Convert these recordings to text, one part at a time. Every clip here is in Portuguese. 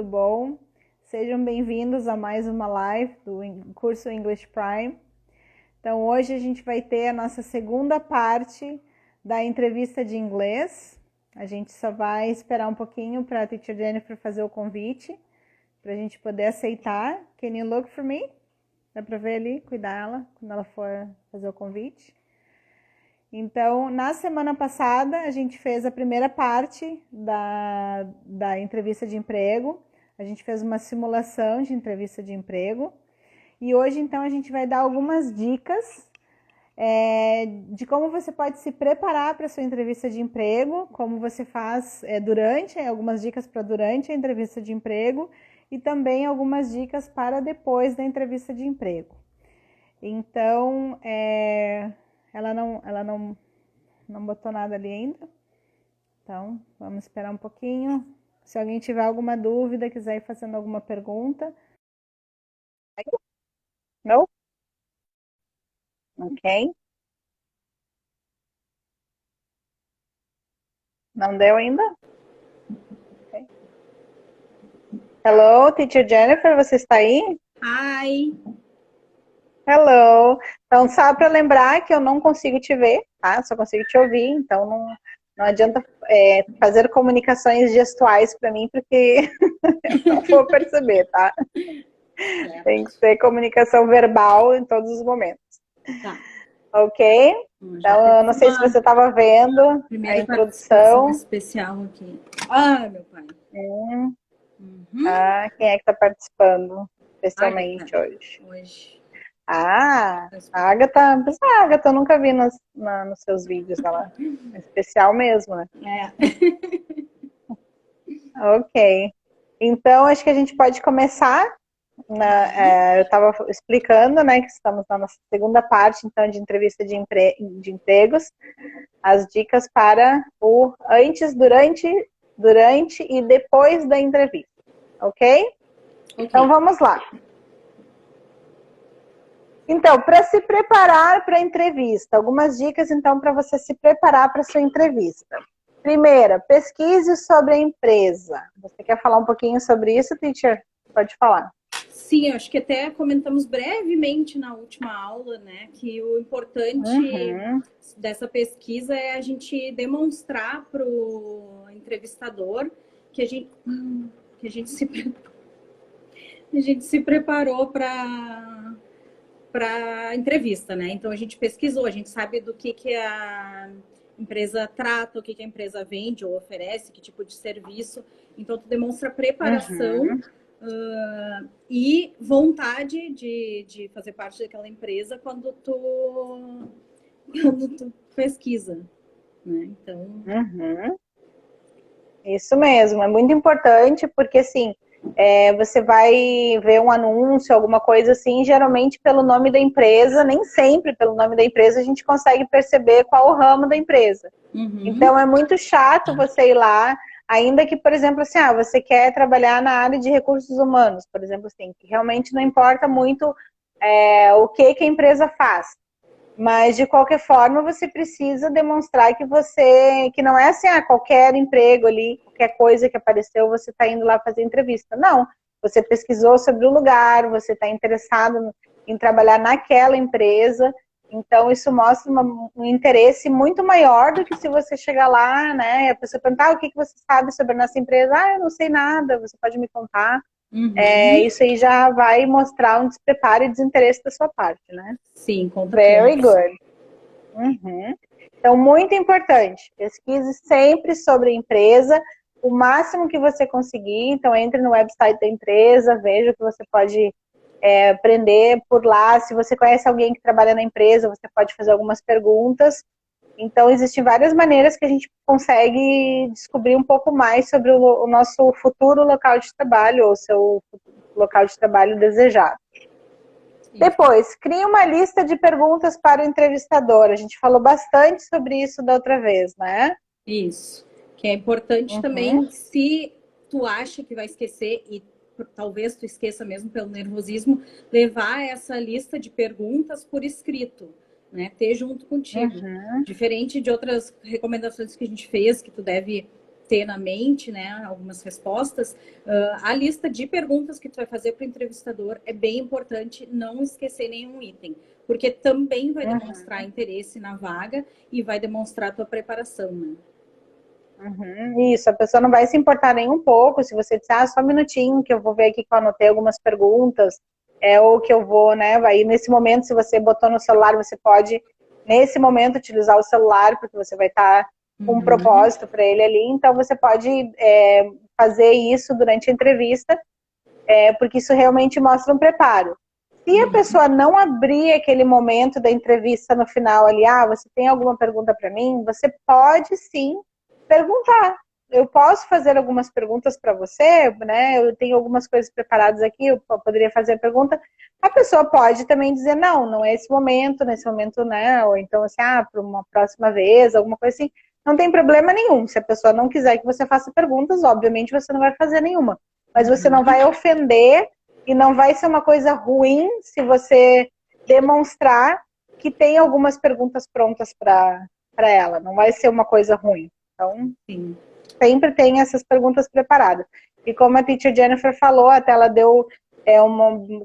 Tudo bom? Sejam bem-vindos a mais uma live do curso English Prime. Então, hoje a gente vai ter a nossa segunda parte da entrevista de inglês. A gente só vai esperar um pouquinho para a Teacher Jennifer fazer o convite, para a gente poder aceitar. Can you look for me? Dá para ver ali, cuidar ela, quando ela for fazer o convite. Então, na semana passada, a gente fez a primeira parte da entrevista de emprego. A gente fez uma simulação de entrevista de emprego. E hoje, então, a gente vai dar algumas dicas de como você pode se preparar para a sua entrevista de emprego, como você faz algumas dicas para durante a entrevista de emprego e também algumas dicas para depois da entrevista de emprego. Então, ela não botou nada ali ainda. Então, vamos esperar um pouquinho. Se alguém tiver alguma dúvida, quiser ir fazendo alguma pergunta. Não? Ok. Não deu ainda? Okay. Hello, Teacher Jennifer, você está aí? Hi! Hello! Então, só para lembrar que eu não consigo te ver, tá? Só consigo te ouvir, então não adianta fazer comunicações gestuais para mim, porque eu não vou perceber, tá? Certo. Tem que ser comunicação verbal em todos os momentos. Tá. Ok? Então, eu não sei se você estava vendo a Primeira participação introdução. especial aqui. Ah, meu pai. Uhum. Uhum. Ah, quem é que está participando especialmente Agatha, hoje? hoje. Ah, a Agatha eu nunca vi nos seus vídeos, ela é especial mesmo, né? É. Ok. Então, acho que a gente pode começar. Eu estava explicando, né, que estamos na nossa segunda parte, então, de entrevista de empregos, as dicas para o antes, durante e depois da entrevista, ok? Então, vamos lá. Então, para se preparar para a entrevista, algumas dicas, então, para você se preparar para a sua entrevista. Primeira, pesquise sobre a empresa. Você quer falar um pouquinho sobre isso, teacher? Pode falar. Sim, acho que até comentamos brevemente na última aula, né, que o importante dessa pesquisa é a gente demonstrar para o entrevistador que a gente se preparou para a entrevista, né? Então a gente pesquisou, a gente sabe do que a empresa trata, o que a empresa vende ou oferece, que tipo de serviço. Então tu demonstra preparação e vontade de fazer parte daquela empresa quando tu pesquisa, né? Então Isso mesmo, é muito importante porque assim você vai ver um anúncio, alguma coisa assim, geralmente pelo nome da empresa, nem sempre pelo nome da empresa a gente consegue perceber qual o ramo da empresa. Então é muito chato você ir lá, ainda que, por exemplo, assim, você quer trabalhar na área de recursos humanos, por exemplo, assim, que realmente não importa muito o que a empresa faz. Mas, de qualquer forma, você precisa demonstrar que não é assim, qualquer emprego ali, qualquer coisa que apareceu, você está indo lá fazer entrevista. Não, você pesquisou sobre o lugar, você está interessado em trabalhar naquela empresa, então isso mostra um interesse muito maior do que se você chegar lá, né, e a pessoa perguntar, o que você sabe sobre a nossa empresa? Eu não sei nada, você pode me contar? Isso aí já vai mostrar um despreparo e desinteresse da sua parte, né? sim, conta Very pontos. good. Então, muito importante, pesquise sempre sobre a empresa, o máximo que você conseguir. Então, entre no website da empresa, veja o que você pode aprender por lá. Se você conhece alguém que trabalha na empresa, você pode fazer algumas perguntas. Então, existem várias maneiras que a gente consegue descobrir um pouco mais sobre o nosso futuro local de trabalho, ou seu local de trabalho desejado. Depois, crie uma lista de perguntas para o entrevistador. A gente falou bastante sobre isso da outra vez, né? Isso. Que é importante também, se tu acha que vai esquecer, e talvez tu esqueça mesmo pelo nervosismo, levar essa lista de perguntas por escrito, né? Ter junto contigo. Diferente de outras recomendações que a gente fez, que tu deve ter na mente, né, algumas respostas, a lista de perguntas que tu vai fazer para o entrevistador é bem importante não esquecer nenhum item, porque também vai demonstrar interesse na vaga e vai demonstrar a tua preparação, né? Isso, a pessoa não vai se importar nem um pouco se você disser, só um minutinho que eu vou ver aqui que eu anotei algumas perguntas, ou que eu vou, né, aí nesse momento, se você botou no celular, você pode, nesse momento, utilizar o celular, porque você vai estar com um propósito para ele ali, então você pode fazer isso durante a entrevista, porque isso realmente mostra um preparo. Se a pessoa não abrir aquele momento da entrevista no final ali, você tem alguma pergunta para mim? Você pode sim perguntar. Eu posso fazer algumas perguntas para você, né? Eu tenho algumas coisas preparadas aqui, eu poderia fazer a pergunta. A pessoa pode também dizer, não é esse momento, nesse momento, né? Ou então, assim, para uma próxima vez, alguma coisa assim. Não tem problema nenhum. Se a pessoa não quiser que você faça perguntas, obviamente você não vai fazer nenhuma. Mas você não vai ofender e não vai ser uma coisa ruim se você demonstrar que tem algumas perguntas prontas para ela. Não vai ser uma coisa ruim. Então, sim, sempre tem essas perguntas preparadas. E como a teacher Jennifer falou, até ela deu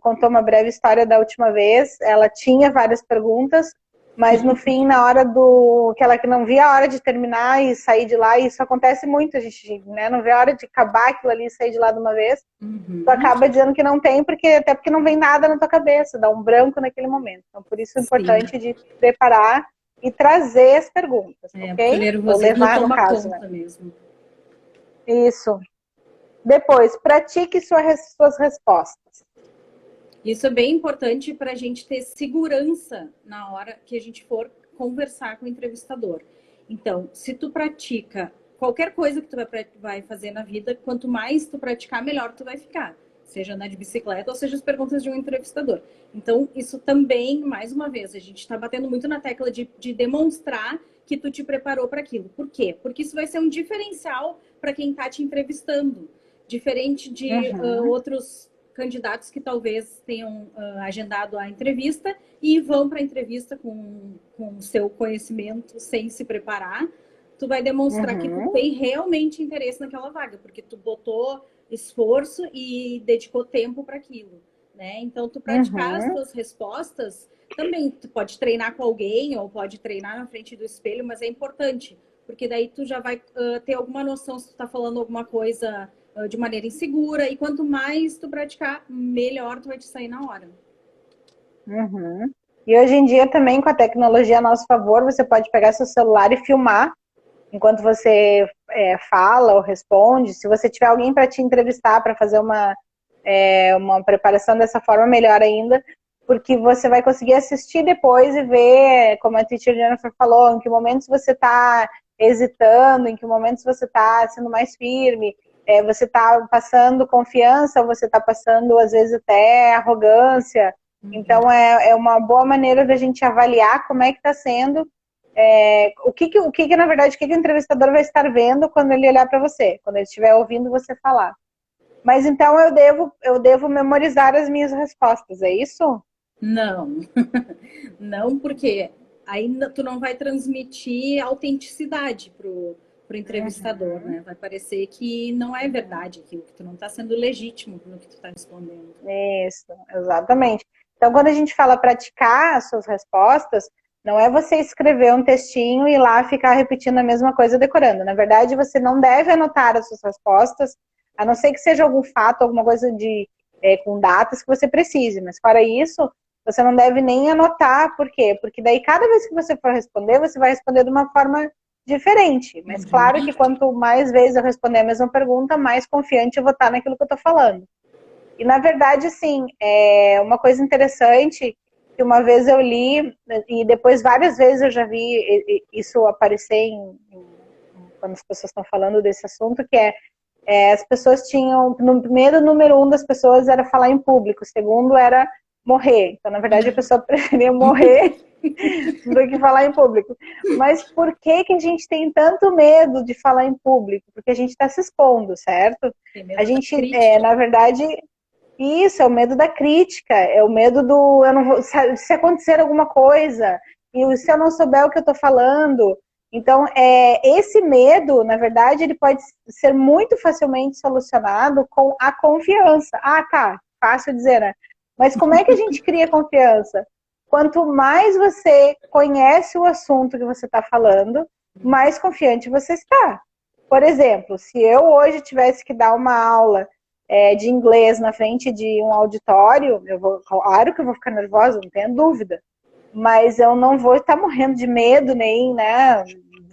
contou uma breve história da última vez, ela tinha várias perguntas, mas no fim, na hora que ela não via a hora de terminar e sair de lá, e isso acontece muito, a gente, né, não vê a hora de acabar aquilo ali e sair de lá de uma vez, tu acaba dizendo que não tem, até porque não vem nada na tua cabeça, dá um branco naquele momento. Então, por isso é importante de preparar e trazer as perguntas, ok? O nervosismo levar, toma no caso, conta, né? mesmo. Isso. Depois, pratique suas respostas. Isso é bem importante para a gente ter segurança na hora que a gente for conversar com o entrevistador. Então, se tu pratica qualquer coisa que tu vai fazer na vida, quanto mais tu praticar, melhor tu vai ficar. Seja andar de bicicleta ou seja as perguntas de um entrevistador. Então, isso também, mais uma vez, a gente está batendo muito na tecla de demonstrar que tu te preparou para aquilo. Por quê? Porque isso vai ser um diferencial para quem está te entrevistando. Diferente de outros candidatos que talvez tenham agendado a entrevista e vão para a entrevista com o seu conhecimento sem se preparar, tu vai demonstrar que tu tem realmente interesse naquela vaga, porque tu botou esforço e dedicou tempo para aquilo, né? Então, tu praticar as tuas respostas, também tu pode treinar com alguém ou pode treinar na frente do espelho, mas é importante, porque daí tu já vai ter alguma noção se tu tá falando alguma coisa de maneira insegura, e quanto mais tu praticar, melhor tu vai te sair na hora. E hoje em dia também, com a tecnologia a nosso favor, você pode pegar seu celular e filmar enquanto você fala ou responde. Se você tiver alguém para te entrevistar, para fazer uma preparação dessa forma, melhor ainda, porque você vai conseguir assistir depois e ver, como a teacher Jennifer falou, em que momentos você está hesitando, em que momentos você está sendo mais firme, você está passando confiança, ou você está passando, às vezes, até arrogância. Então, é uma boa maneira da gente avaliar como é que está sendo, na verdade, o que o entrevistador vai estar vendo quando ele olhar para você, quando ele estiver ouvindo você falar. Mas, então, eu devo memorizar as minhas respostas, é isso? Não. Não, porque aí tu não vai transmitir autenticidade pro entrevistador, né? Vai parecer que não é verdade aquilo, que tu não está sendo legítimo no que tu está respondendo. Isso, exatamente. Então, quando a gente fala praticar as suas respostas, não é você escrever um textinho e ir lá ficar repetindo a mesma coisa decorando. Na verdade, você não deve anotar as suas respostas, a não ser que seja algum fato, alguma coisa com datas que você precise. Mas, fora isso, você não deve nem anotar. Por quê? Porque daí, cada vez que você for responder, você vai responder de uma forma diferente. Mas, claro que quanto mais vezes eu responder a mesma pergunta, mais confiante eu vou estar naquilo que eu estou falando. E, na verdade, assim, uma coisa interessante que uma vez eu li, e depois várias vezes eu já vi isso aparecer quando as pessoas estão falando desse assunto, que as pessoas tinham, no primeiro, número 1 das pessoas era falar em público, o segundo era morrer. Então, na verdade, a pessoa preferia morrer do que falar em público. Mas por que a gente tem tanto medo de falar em público? Porque a gente está se expondo, certo? A gente, na verdade, isso é o medo da crítica, é o medo se acontecer alguma coisa, e se eu não souber o que eu estou falando. Então, esse medo, na verdade, ele pode ser muito facilmente solucionado com a confiança. Ah, tá, fácil dizer, né? Mas como é que a gente cria confiança? Quanto mais você conhece o assunto que você está falando, mais confiante você está. Por exemplo, se eu hoje tivesse que dar uma aula de inglês na frente de um auditório, claro que eu vou ficar nervosa, não tenho dúvida. Mas eu não vou estar morrendo de medo, nem, né?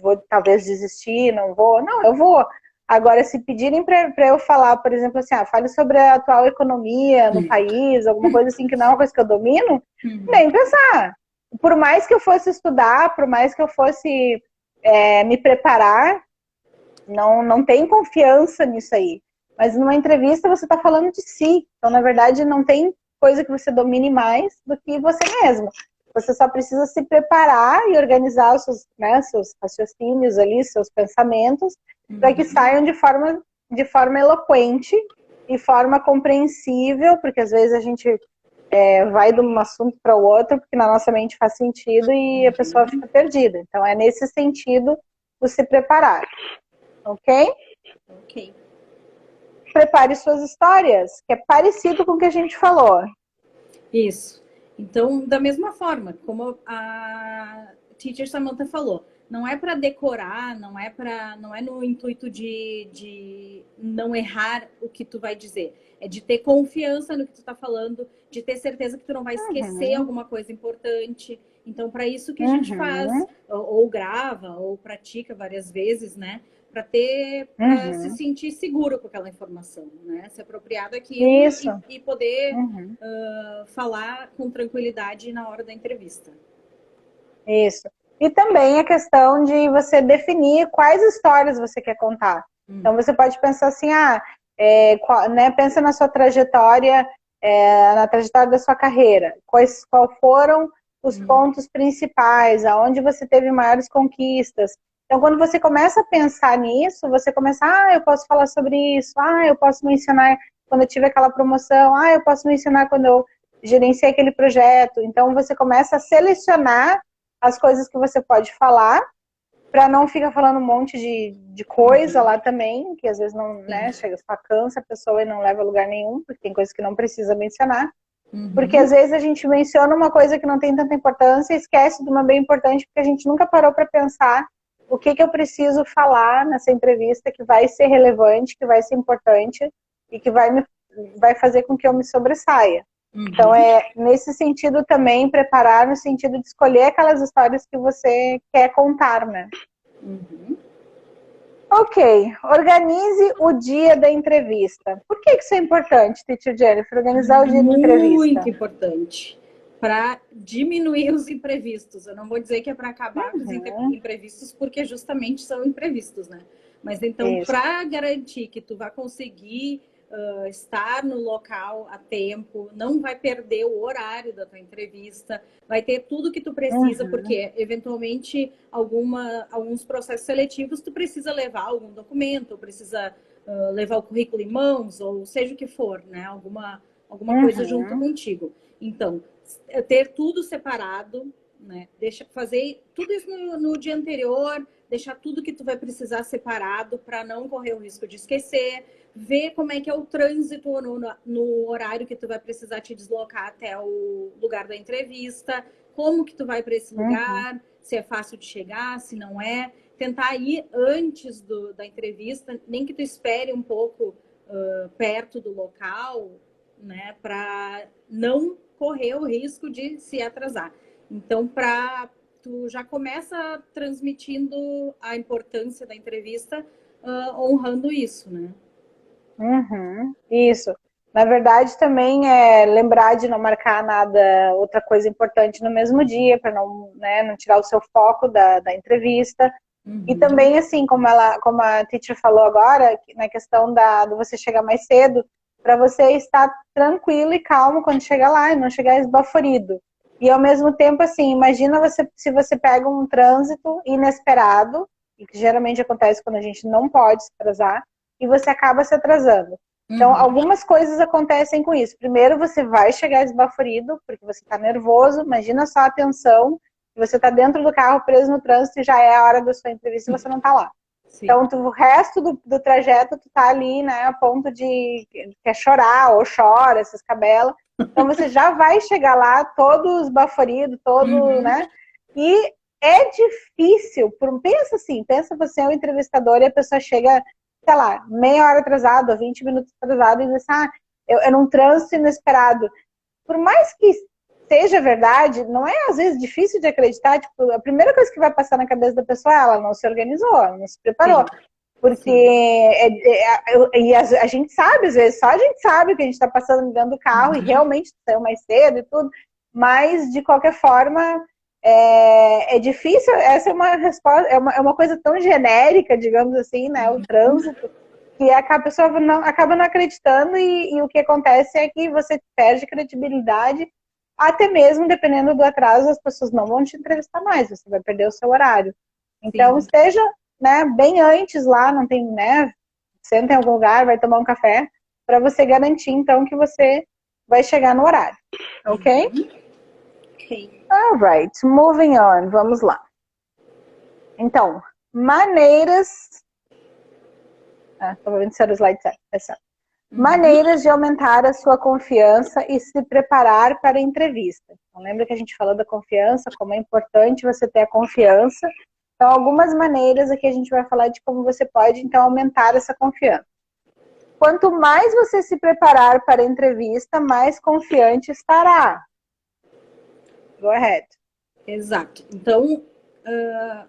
Vou talvez desistir, não vou. Não, eu vou. Agora, se pedirem para eu falar, por exemplo, assim, fale sobre a atual economia no país, alguma coisa assim que não é uma coisa que eu domino, nem pensar. Por mais que eu fosse estudar, por mais que eu fosse me preparar, não tem confiança nisso aí. Mas numa entrevista você está falando de si. Então, na verdade, não tem coisa que você domine mais do que você mesmo. Você só precisa se preparar e organizar os seus raciocínios ali, seus pensamentos, para que saiam de forma eloquente e forma compreensível, porque às vezes a gente vai de um assunto para o outro, porque na nossa mente faz sentido e a pessoa fica perdida. Então, é nesse sentido o se preparar. Ok? Ok. Prepare suas histórias, que é parecido com o que a gente falou. Isso. Então, da mesma forma, como a teacher Samantha falou, não é para decorar, não é no intuito de não errar o que tu vai dizer. É de ter confiança no que tu está falando, de ter certeza que tu não vai esquecer alguma coisa importante. Então, para isso que a gente faz, ou grava, ou pratica várias vezes, né? Para se sentir seguro com aquela informação, né? Se apropriar daquilo e poder falar com tranquilidade na hora da entrevista. Isso. E também a questão de você definir quais histórias você quer contar. Então, você pode pensar assim, pensa na sua trajetória, na trajetória da sua carreira. Qual foram os pontos principais, aonde você teve maiores conquistas. Então, quando você começa a pensar nisso, você começa, eu posso falar sobre isso, eu posso mencionar quando eu tive aquela promoção, eu posso mencionar quando eu gerenciei aquele projeto. Então, você começa a selecionar as coisas que você pode falar, para não ficar falando um monte de coisa lá também, que às vezes não, né, chega, só cansa a pessoa e não leva a lugar nenhum, porque tem coisas que não precisa mencionar. Porque às vezes a gente menciona uma coisa que não tem tanta importância e esquece de uma bem importante, porque a gente nunca parou para pensar o que eu preciso falar nessa entrevista que vai ser relevante, que vai ser importante e que vai fazer com que eu me sobressaia. Então, é nesse sentido também, preparar no sentido de escolher aquelas histórias que você quer contar, né? Ok, organize o dia da entrevista. Por que isso é importante, Teacher Jennifer, organizar o dia da entrevista? Muito importante. Para diminuir os imprevistos. Eu não vou dizer que é para acabar com os imprevistos, porque justamente são imprevistos, né? Mas então, para garantir que tu vai conseguir estar no local a tempo, não vai perder o horário da tua entrevista, vai ter tudo que tu precisa, porque eventualmente alguns processos seletivos tu precisa levar algum documento, ou precisa levar o currículo em mãos, ou seja o que for, né? Alguma coisa junto contigo. Então, ter tudo separado, né? Fazer tudo isso no dia anterior, deixar tudo que tu vai precisar separado para não correr o risco de esquecer, ver como é que é o trânsito no horário que tu vai precisar te deslocar até o lugar da entrevista, como que tu vai para esse lugar, se é fácil de chegar, se não é. Tentar ir antes da entrevista, nem que tu espere um pouco perto do local, né, para não correr o risco de se atrasar. Então, tu já começa transmitindo a importância da entrevista, honrando isso, né? Isso. Na verdade, também é lembrar de não marcar nada, outra coisa importante no mesmo dia, para não tirar o seu foco da entrevista. E também, assim, como a teacher falou agora, na questão de você chegar mais cedo, para você estar tranquilo e calmo quando chegar lá e não chegar esbaforido. E ao mesmo tempo, assim, imagina se você pega um trânsito inesperado, e que geralmente acontece quando a gente não pode se atrasar, e você acaba se atrasando. Então, algumas coisas acontecem com isso. Primeiro, você vai chegar esbaforido, porque você está nervoso, imagina só a tensão você está dentro do carro, preso no trânsito, e já é a hora da sua entrevista e você não está lá. Sim. Então, o resto do trajeto, tu tá ali, né, a ponto de quer chorar ou chora, essas cabelas. Então, você já vai chegar lá todo esbaforido, todo, né? E é difícil, pensa assim, pensa você é um entrevistador e a pessoa chega, sei lá, meia hora atrasada, 20 minutos atrasado e diz, eu num trânsito inesperado. Por mais que seja verdade, não é às vezes difícil de acreditar, tipo, a primeira coisa que vai passar na cabeça da pessoa é ela não se organizou, ela não se preparou. Sim. Porque a gente sabe, às vezes, só a gente sabe que a gente está passando dentro do carro e realmente saiu mais cedo e tudo, mas de qualquer forma é difícil, essa é uma resposta, é uma coisa tão genérica, digamos assim, né, o trânsito, que a pessoa acaba não acreditando e o que acontece é que você perde credibilidade, até mesmo dependendo do atraso, as pessoas não vão te entrevistar mais, você vai perder o seu horário. Então, esteja, né, bem antes lá, não tem, né, senta em algum lugar, vai tomar um café, para você garantir, então, que você vai chegar no horário, ok? Ok. Alright, moving on, vamos lá. Então, maneiras... Estou vendo se era o slide certo. Maneiras de aumentar a sua confiança e se preparar para a entrevista. Então, lembra que a gente falou da confiança, como é importante você ter a confiança. Então, algumas maneiras aqui a gente vai falar de como você pode, então, aumentar essa confiança. Quanto mais você se preparar para a entrevista, mais confiante estará. Go ahead. Exato. Então,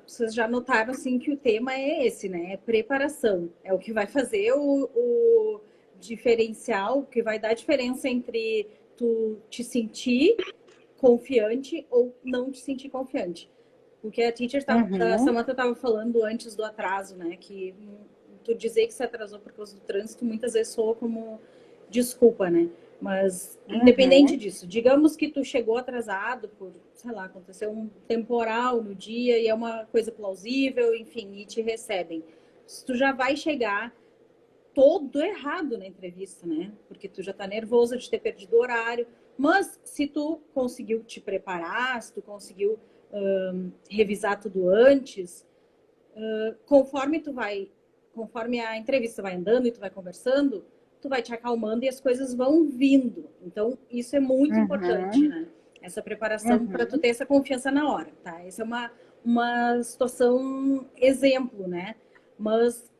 vocês já notaram, assim, que o tema é esse, né? É preparação. É o que vai fazer o diferencial, o que vai dar a diferença entre tu te sentir confiante ou não te sentir confiante. Porque a a Samantha estava falando antes do atraso, né? Que tu dizer que se atrasou por causa do trânsito muitas vezes soa como desculpa, né? Mas, independente disso, digamos que tu chegou atrasado por, sei lá, aconteceu um temporal no dia e é uma coisa plausível, enfim, e te recebem. Tu já vai chegar todo errado na entrevista, né? Porque tu já tá nervoso de ter perdido o horário. Mas se tu conseguiu te preparar, se tu conseguiu revisar tudo antes, conforme a entrevista vai andando e tu vai conversando, tu vai te acalmando e as coisas vão vindo. Então, isso é muito importante, né? Essa preparação para tu ter essa confiança na hora, tá? Essa é uma situação exemplo, né? Mas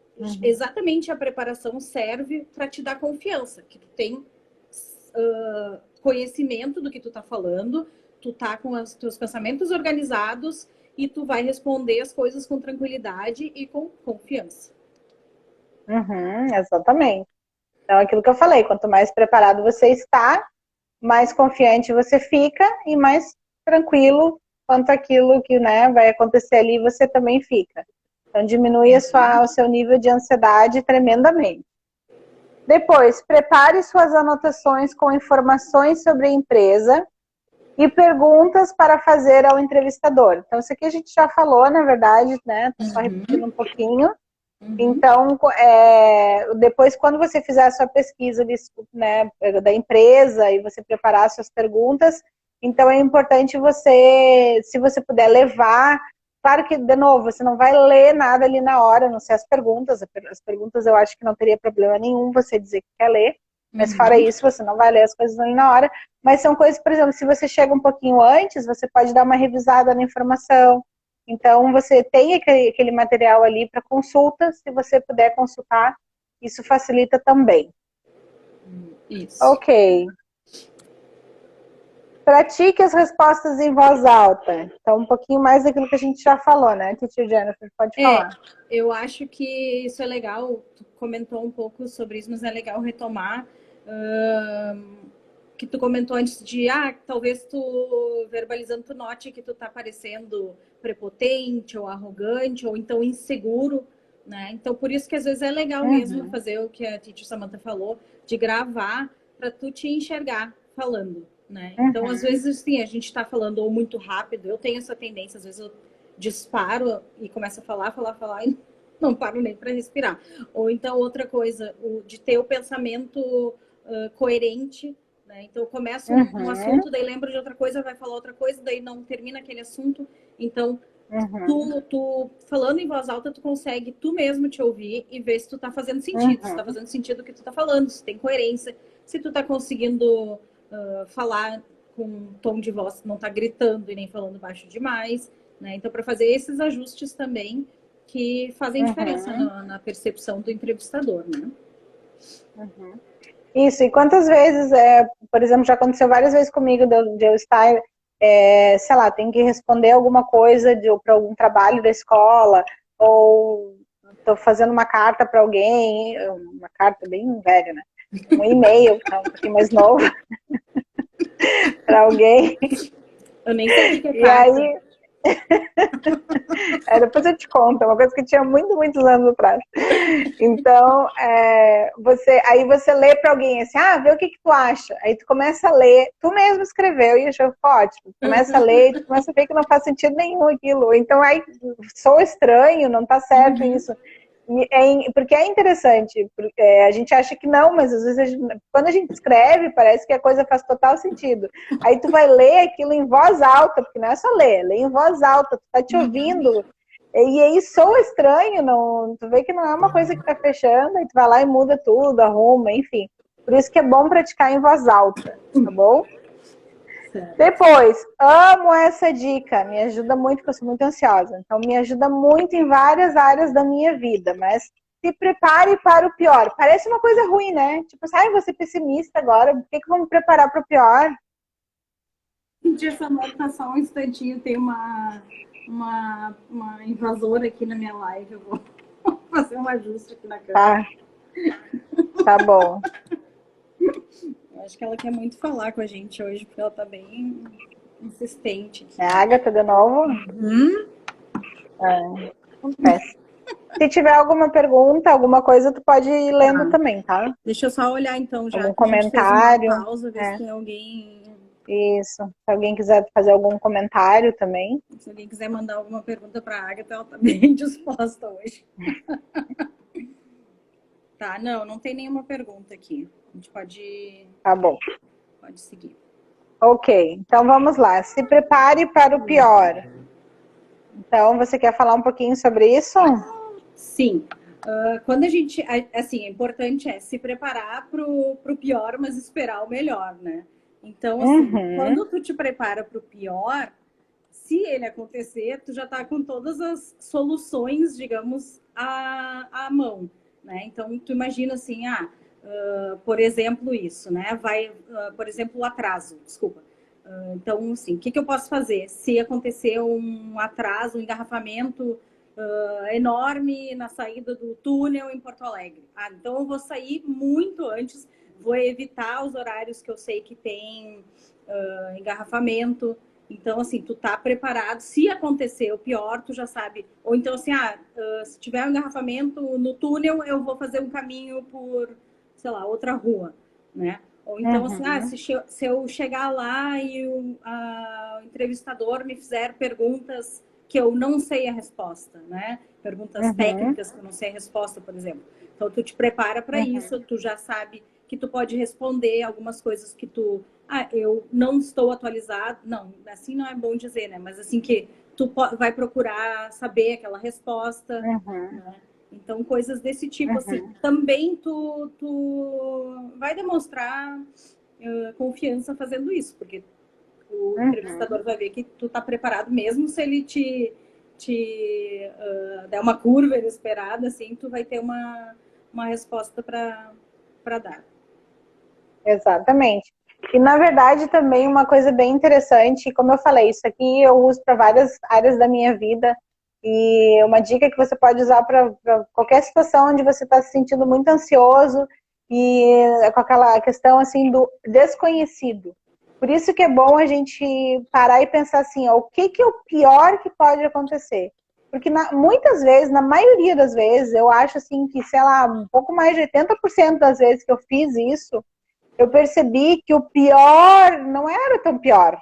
exatamente a preparação serve para te dar confiança, que tu tem conhecimento do que tu tá falando, tu tá com os teus pensamentos organizados e tu vai responder as coisas com tranquilidade e com confiança. Exatamente. Então, aquilo que eu falei, quanto mais preparado você está, mais confiante você fica e mais tranquilo quanto aquilo que, né, vai acontecer ali, você também fica. Então, diminui o seu nível de ansiedade tremendamente. Depois, prepare suas anotações com informações sobre a empresa e perguntas para fazer ao entrevistador. Então, isso aqui a gente já falou, na verdade, né? Tô só repetindo um pouquinho. Então, depois, quando você fizer a sua pesquisa, né, da empresa e você preparar suas perguntas, então é importante você, se você puder levar, claro que, de novo, você não vai ler nada ali na hora, a não ser as perguntas eu acho que não teria problema nenhum você dizer que quer ler, mas fora isso, você não vai ler as coisas ali na hora, mas são coisas, por exemplo, se você chega um pouquinho antes, você pode dar uma revisada na informação. Então, você tem aquele material ali para consulta, se você puder consultar, isso facilita também. Isso. Ok. Pratique as respostas em voz alta. Então, um pouquinho mais daquilo que a gente já falou, né, Teacher Jennifer? Pode falar. Eu acho que isso é legal, tu comentou um pouco sobre isso, mas é legal retomar que tu comentou antes de, talvez tu, verbalizando, tu note que tu tá parecendo prepotente ou arrogante ou então inseguro, né? Então, por isso que às vezes é legal mesmo fazer o que a Teacher Samantha falou, de gravar para tu te enxergar falando, né? Então, às vezes, sim, a gente tá falando ou muito rápido, eu tenho essa tendência, às vezes eu disparo e começo a falar e não paro nem para respirar. Ou então, outra coisa, de ter o pensamento coerente, né? Então eu começo um assunto, daí lembro de outra coisa, vai falar outra coisa, daí não termina aquele assunto. Então, tu falando em voz alta, tu consegue tu mesmo te ouvir e ver se tu tá fazendo sentido, se tá fazendo sentido o que tu tá falando, se tem coerência, se tu tá conseguindo falar com um tom de voz que não tá gritando e nem falando baixo demais, né? Então, para fazer esses ajustes também que fazem diferença na percepção do entrevistador, né? Isso, e quantas vezes, por exemplo, já aconteceu várias vezes comigo de eu estar, sei lá, tem que responder alguma coisa para algum trabalho da escola, ou estou fazendo uma carta para alguém, uma carta bem velha, né? Um e-mail, um pouquinho mais novo, para alguém. Eu nem sei o que é E carta. aí, depois eu te conto, é uma coisa que tinha muitos anos atrás. Então, aí você lê para alguém assim, vê o que tu acha. Aí tu começa a ler, tu mesmo escreveu e achou ótimo. Tu começa a ler e tu começa a ver que não faz sentido nenhum aquilo. Então, aí sou estranho, não tá certo isso. Porque é interessante, porque a gente acha que não, mas às vezes quando a gente escreve, parece que a coisa faz total sentido. Aí tu vai ler aquilo em voz alta, porque não é só ler em voz alta, tu tá te ouvindo, e aí soa estranho, não, tu vê que não é uma coisa que tá fechando, aí tu vai lá e muda tudo, arruma, enfim. Por isso que é bom praticar em voz alta, tá bom? Depois, amo essa dica, me ajuda muito, porque eu sou muito ansiosa. Então, me ajuda muito em várias áreas da minha vida, mas se prepare para o pior. Parece uma coisa ruim, né? Tipo, vou ser pessimista agora, por que eu vou me preparar para o pior? Senti essa nota só um instantinho, tem uma invasora aqui na minha live, eu vou fazer um ajuste aqui na câmera. Tá bom. Eu acho que ela quer muito falar com a gente hoje, porque ela tá bem insistente. É a Agatha de novo? Acontece. Se tiver alguma pergunta, alguma coisa, tu pode ir lendo também, tá? Deixa eu só olhar então já. Algum comentário. Uma pausa, ver se tem alguém. Isso. Se alguém quiser fazer algum comentário também. Se alguém quiser mandar alguma pergunta para a Agatha, ela tá bem disposta hoje. Tá, não tem nenhuma pergunta aqui. A gente pode. Tá bom. Pode seguir. Ok, então vamos lá. Se prepare para o pior. Então, você quer falar um pouquinho sobre isso? Sim. Quando a gente. Assim, é importante se preparar para o pior, mas esperar o melhor, né? Então, assim, quando tu te prepara para o pior, se ele acontecer, tu já tá com todas as soluções, digamos, à mão, né? Então, tu imagina assim, por exemplo, isso, né? Por exemplo, o atraso, desculpa. Então, assim, o que eu posso fazer? Se acontecer um atraso, um engarrafamento enorme na saída do túnel em Porto Alegre. Então eu vou sair muito antes, vou evitar os horários que eu sei que tem engarrafamento. Então, assim, tu tá preparado. Se acontecer o pior, tu já sabe. Ou então, assim, se tiver um engarrafamento no túnel, eu vou fazer um caminho por, sei lá, outra rua, né? Ou então, assim, se eu chegar lá e o entrevistador me fizer perguntas que eu não sei a resposta, né? Perguntas técnicas que eu não sei a resposta, por exemplo. Então, tu te prepara para isso, tu já sabe que tu pode responder algumas coisas que tu... eu não estou atualizado. Não, assim não é bom dizer, né? Mas assim que tu vai procurar saber aquela resposta, né? Então, coisas desse tipo, assim. Também tu vai demonstrar confiança fazendo isso, porque o entrevistador vai ver que tu tá preparado, mesmo se ele te der uma curva inesperada, assim, tu vai ter uma resposta para dar. Exatamente. E, na verdade, também uma coisa bem interessante, como eu falei, isso aqui eu uso para várias áreas da minha vida, e uma dica que você pode usar para qualquer situação onde você está se sentindo muito ansioso e com aquela questão, assim, do desconhecido. Por isso que é bom a gente parar e pensar assim, o que é o pior que pode acontecer? Porque muitas vezes, na maioria das vezes, eu acho assim que, sei lá, um pouco mais de 80% das vezes que eu fiz isso, eu percebi que o pior não era tão pior.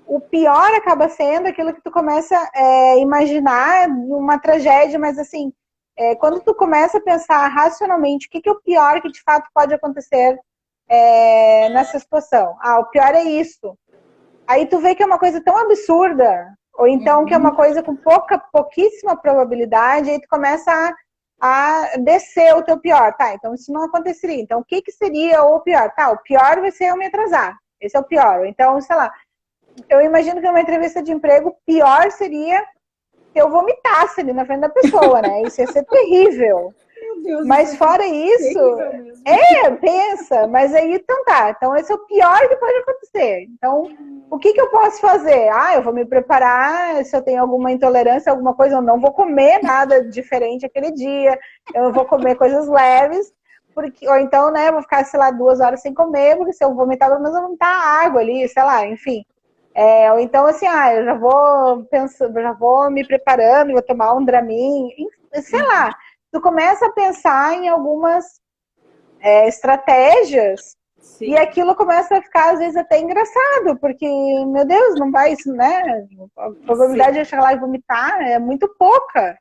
O pior acaba sendo aquilo que tu começa a imaginar uma tragédia, mas assim, quando tu começa a pensar racionalmente o que é o pior que de fato pode acontecer, nessa situação. Ah, o pior é isso. Aí tu vê que é uma coisa tão absurda, ou então que é uma coisa com pouquíssima probabilidade, aí tu começa a descer o teu pior. Tá, então isso não aconteceria. Então o que seria o pior? Tá, o pior vai ser eu me atrasar. Esse é o pior. Então, sei lá, eu imagino que numa entrevista de emprego, o pior seria que eu vomitasse ali na frente da pessoa, né? Isso ia ser terrível. Meu Deus, Mas fora isso, pensa, mas aí então tá. Então esse é o pior que pode acontecer. Então, o que eu posso fazer? Ah, eu vou me preparar, se eu tenho alguma intolerância, alguma coisa, eu não vou comer nada diferente aquele dia, eu vou comer coisas leves, porque, ou então, né, eu vou ficar, sei lá, 2 horas sem comer, porque se eu vomitar, pelo menos eu vou vomitar água ali, sei lá, enfim. Ou então, assim, eu já vou pensando, já vou me preparando, vou tomar um Dramin, sei lá. Tu começa a pensar em algumas estratégias. Sim. E aquilo começa a ficar, às vezes, até engraçado, porque, meu Deus, não vai isso, né? A probabilidade de eu chegar lá e vomitar é muito pouca.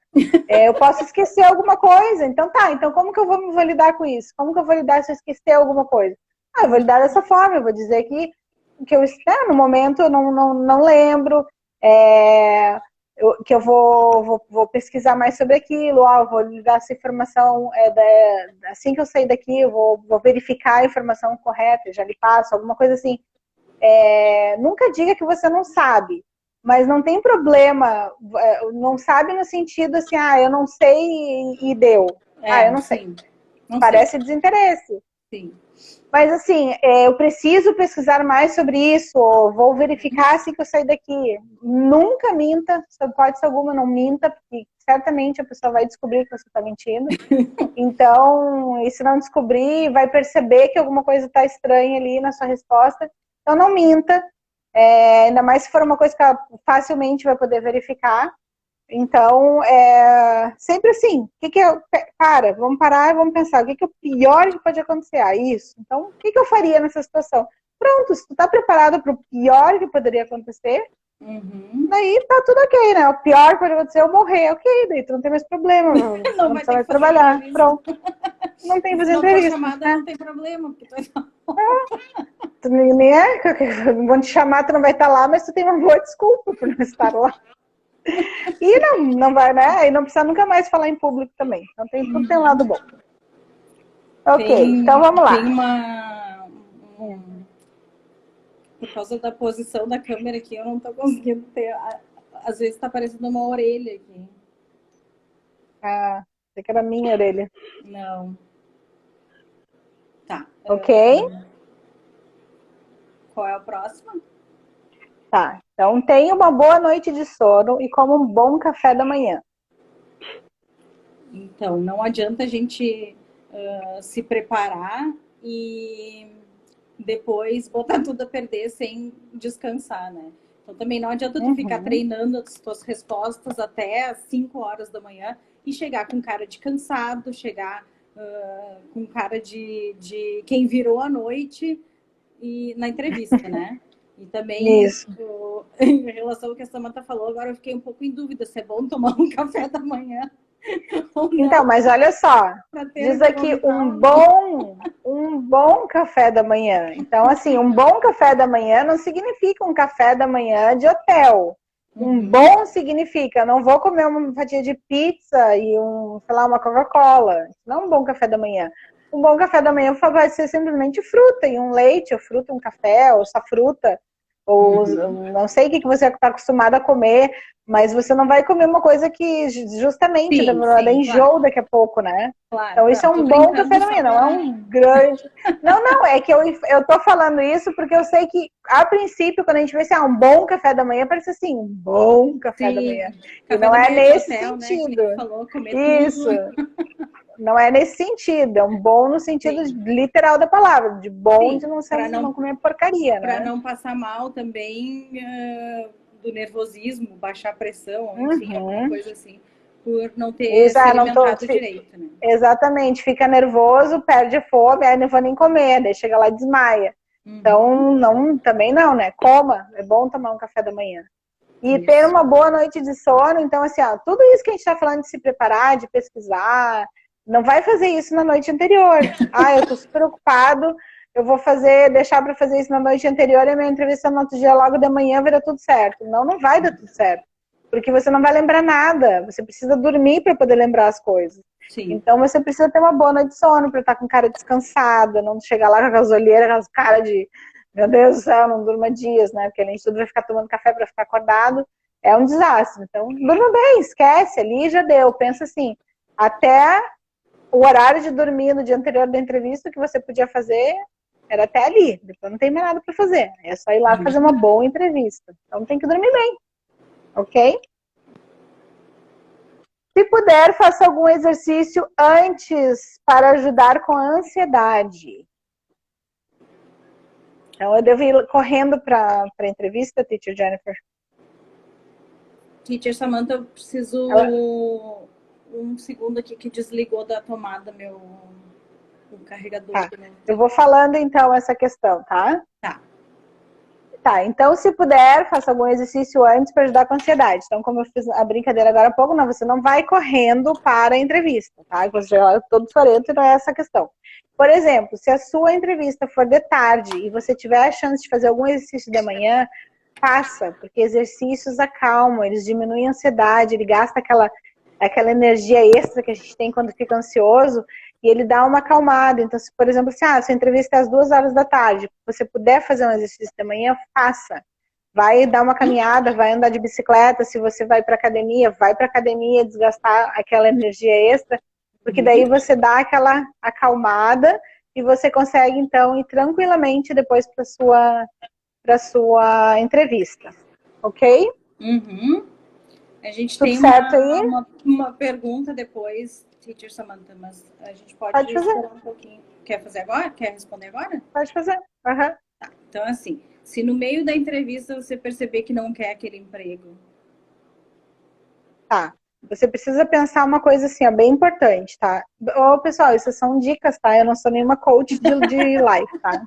Eu posso esquecer alguma coisa. Então tá, então como que eu vou me validar com isso? Como que eu vou validar se eu esquecer alguma coisa? Eu vou lidar dessa forma, eu vou dizer que eu, no momento, eu não lembro, que eu vou pesquisar mais sobre aquilo, eu vou ligar essa informação, assim que eu sair daqui, eu vou verificar a informação correta, já lhe passo, alguma coisa assim. Nunca diga que você não sabe, mas não tem problema, não sabe no sentido assim, eu não sei e deu. Eu não sei. Não Parece sei. Desinteresse. Sim. Mas assim, eu preciso pesquisar mais sobre isso, vou verificar assim que eu sair daqui. Nunca minta, sob hipótese alguma, não minta, porque certamente a pessoa vai descobrir que você está mentindo. Então, e se não descobrir, vai perceber que alguma coisa está estranha ali na sua resposta. Então, não minta, ainda mais se for uma coisa que ela facilmente vai poder verificar. Então, sempre assim, vamos parar e vamos pensar, o que é o pior que pode acontecer? Isso. Então, o que eu faria nessa situação? Pronto, se tu tá preparado para o pior que poderia acontecer, daí tá tudo ok, né? O pior que pode acontecer é eu morrer, ok, daí tu não tem mais problema, não vai ter que trabalhar, pronto. Não tem que fazer entrevista. Chamada, não tem problema, porque tu nem vão te chamar, tu não vai estar lá, mas tu tem uma boa desculpa por não estar lá. E não vai, né? E não precisa nunca mais falar em público também. Então tudo tem um lado bom. Ok, então vamos lá. Tem por causa da posição da câmera aqui, eu não tô conseguindo ter. Às vezes tá parecendo uma orelha aqui. Sei que era a minha orelha. Não. Tá. Ok. Qual é o próximo? Tá. Então, tenha uma boa noite de sono e coma um bom café da manhã. Então, não adianta a gente se preparar e depois botar tudo a perder sem descansar, né? Então, também não adianta tu ficar treinando as tuas respostas até às 5 horas da manhã e chegar com cara de cansado, chegar com cara de quem virou a noite e na entrevista, né? E também, em relação ao que a Samantha falou, agora eu fiquei um pouco em dúvida se é bom tomar um café da manhã ou não. Então, mas olha só, diz aqui um bom café da manhã. Então, assim, um bom café da manhã não significa um café da manhã de hotel. Um bom significa, não vou comer uma fatia de pizza e uma Coca-Cola. Não é um bom café da manhã. Um bom café da manhã vai ser simplesmente fruta, e um leite, ou fruta, um café, ou só fruta, ou não sei o que você está acostumado a comer, mas você não vai comer uma coisa que justamente vai dar enjoo daqui a pouco, né? Claro, então isso é um bom café da manhã, não é um grande... Não, é que eu tô falando isso porque eu sei que, a princípio, quando a gente vê assim, um bom café da manhã, parece assim, um bom café da manhã. E não é nesse sentido. Né? Falou, comer isso. Não é nesse sentido, é um bom no sentido literal da palavra, de bom de não comer porcaria, né? Para não passar mal também do nervosismo, baixar a pressão, enfim, alguma coisa assim, por não ter se alimentado direito, né? Exatamente, fica nervoso, perde a fome, aí não vou nem comer, daí chega lá e desmaia. Então, também não, né? Coma, é bom tomar um café da manhã. E ter uma boa noite de sono, então assim, tudo isso que a gente está falando de se preparar, de pesquisar, não vai fazer isso na noite anterior. Eu tô super preocupado eu vou deixar para fazer isso na noite anterior e a minha entrevista no outro dia, logo de manhã, vai dar tudo certo. Não, não vai dar tudo certo. Porque você não vai lembrar nada. Você precisa dormir para poder lembrar as coisas. Sim. Então, você precisa ter uma boa noite de sono para estar com cara descansada, não chegar lá com aquelas olheiras, aquelas caras de, meu Deus do céu, não durma dias, né? Porque além de tudo vai ficar tomando café para ficar acordado. É um desastre. Então, durma bem, esquece ali, já deu. Pensa assim, até o horário de dormir no dia anterior da entrevista, o que você podia fazer era até ali. Depois não tem mais nada para fazer. É só ir lá fazer uma boa entrevista. Então, tem que dormir bem. Ok? Se puder, faça algum exercício antes para ajudar com a ansiedade. Então, eu devo ir correndo para a entrevista, Teacher Jennifer? Teacher Samantha, eu preciso um segundo aqui que desligou da tomada meu carregador. Tá. Eu vou falando, então, essa questão, tá? Tá. Tá, então se puder, faça algum exercício antes para ajudar com a ansiedade. Então, como eu fiz a brincadeira agora há pouco, não, você não vai correndo para a entrevista, tá? Você já é todo sorento e não é essa a questão. Por exemplo, se a sua entrevista for de tarde e você tiver a chance de fazer algum exercício de manhã, faça, porque exercícios acalmam, eles diminuem a ansiedade, ele gasta aquela energia extra que a gente tem quando fica ansioso, e ele dá uma acalmada. Então, se, por exemplo, se a sua entrevista é às 2 horas da tarde, você puder fazer um exercício de manhã, faça. Vai dar uma caminhada, vai andar de bicicleta, se você vai para academia, desgastar aquela energia extra, porque daí você dá aquela acalmada e você consegue, então, ir tranquilamente depois para sua entrevista. Ok? Uhum. A gente Tudo tem certo aí? uma pergunta depois, Teacher Samantha, mas a gente pode Fazer. esperar um pouquinho. Quer fazer agora? Quer responder agora? Pode fazer. Uhum. Tá. Então, assim, se no meio da entrevista você perceber que não quer aquele emprego. Tá. Você precisa pensar uma coisa assim, ó, bem importante, tá? Ô, pessoal, isso são dicas, tá? Eu não sou nenhuma coach de life, tá?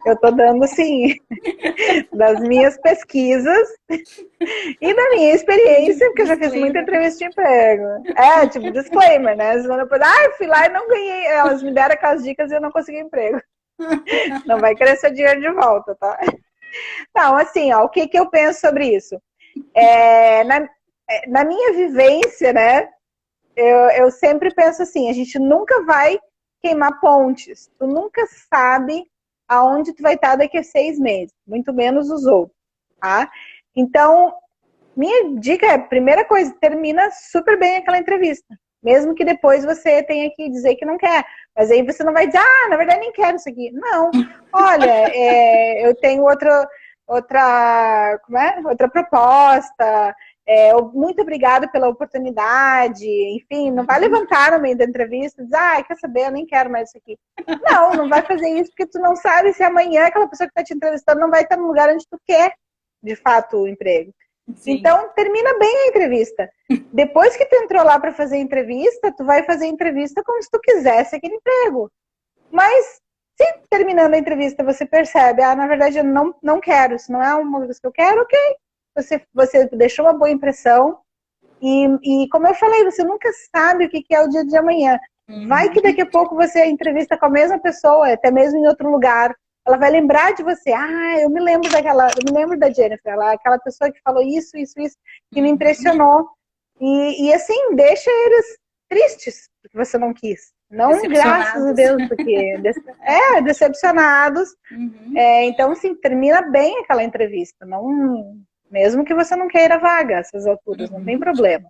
Eu tô dando, assim, das minhas pesquisas e da minha experiência, porque eu já fiz muita entrevista de emprego. É, tipo, disclaimer, né? Semana depois, fui lá e não ganhei. Elas me deram aquelas dicas e eu não consegui emprego. Não vai querer seu dinheiro de volta, tá? Não, assim, ó, o que eu penso sobre isso? Na minha vivência, né, eu sempre penso assim, a gente nunca vai queimar pontes. Tu nunca sabe aonde tu vai estar daqui a 6 meses, muito menos os outros, tá? Então, minha dica é, primeira coisa, termina super bem aquela entrevista. Mesmo que depois você tenha que dizer que não quer. Mas aí você não vai dizer, na verdade nem quero isso aqui. Não. Olha, eu tenho outra proposta. Muito obrigada pela oportunidade. Enfim, não vai levantar no meio da entrevista e dizer, quer saber, eu nem quero mais isso aqui. Não vai fazer isso porque tu não sabe se amanhã aquela pessoa que está te entrevistando não vai estar no lugar onde tu quer, de fato, o emprego. Sim. Então, termina bem a entrevista. Depois que tu entrou lá para fazer a entrevista, tu vai fazer a entrevista como se tu quisesse aquele emprego. Mas, se terminando a entrevista você percebe, na verdade eu não quero, isso não é uma coisa que eu quero, ok. Você deixou uma boa impressão e como eu falei, você nunca sabe o que é o dia de amanhã. Vai que daqui a pouco você entrevista com a mesma pessoa, até mesmo em outro lugar. Ela vai lembrar de você. Eu me lembro da Jennifer, aquela pessoa que falou isso, que me impressionou. E assim, deixa eles tristes, porque você não quis. Não, graças a Deus, porque decepcionados. Uhum. Então, assim, termina bem aquela entrevista. Mesmo que você não queira vaga a essas alturas, não tem problema.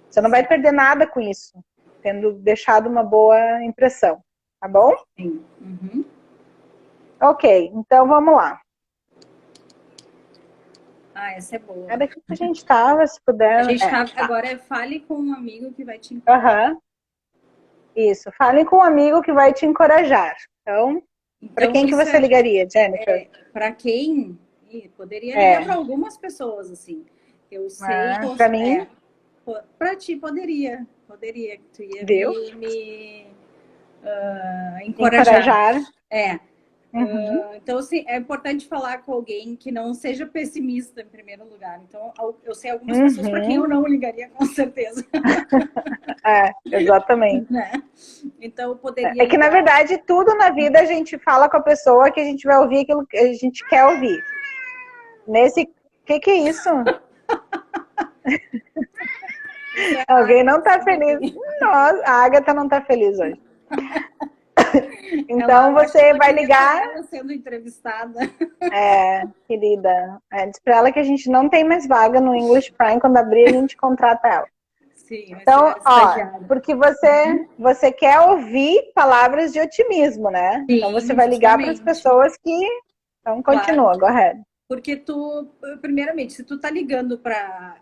Você não vai perder nada com isso, tendo deixado uma boa impressão. Tá bom? Sim. Uhum. Ok, então vamos lá. Essa é boa. É daqui que a gente estava, se puder. A gente agora fale com um amigo que vai te encorajar. Isso, fale com um amigo que vai te encorajar. Então para quem que você ligaria, Jennifer? Para quem? Poderia ligar para algumas pessoas, assim. Eu sei. Para mim? Para ti, poderia. Tu ia me encorajar. Uhum. Então, assim, é importante falar com alguém que não seja pessimista, em primeiro lugar. Então, eu sei algumas pessoas para quem eu Uhum. não ligaria, com certeza. É, exatamente. Né? Então, eu poderia É que, na ligar. verdade, tudo na vida a gente fala com a pessoa que a gente vai ouvir aquilo que a gente quer ouvir. Nesse. Que é isso? Isso é a Alguém não Agatha, tá só um feliz. pouquinho. Nossa, a Agatha não tá feliz hoje. Ela, Então eu acho que você ela vai queria ser ligar. ela sendo entrevistada. Querida, diz pra ela que a gente não tem mais vaga no English Prime. Quando abrir, a gente contrata ela. Sim, vai ser Então, a ó, estagiária. porque você quer ouvir palavras de otimismo, né? Então você Sim, vai ligar para as justamente. pessoas que. Então Claro. continua, go ahead. Porque tu, primeiramente, se tu tá ligando para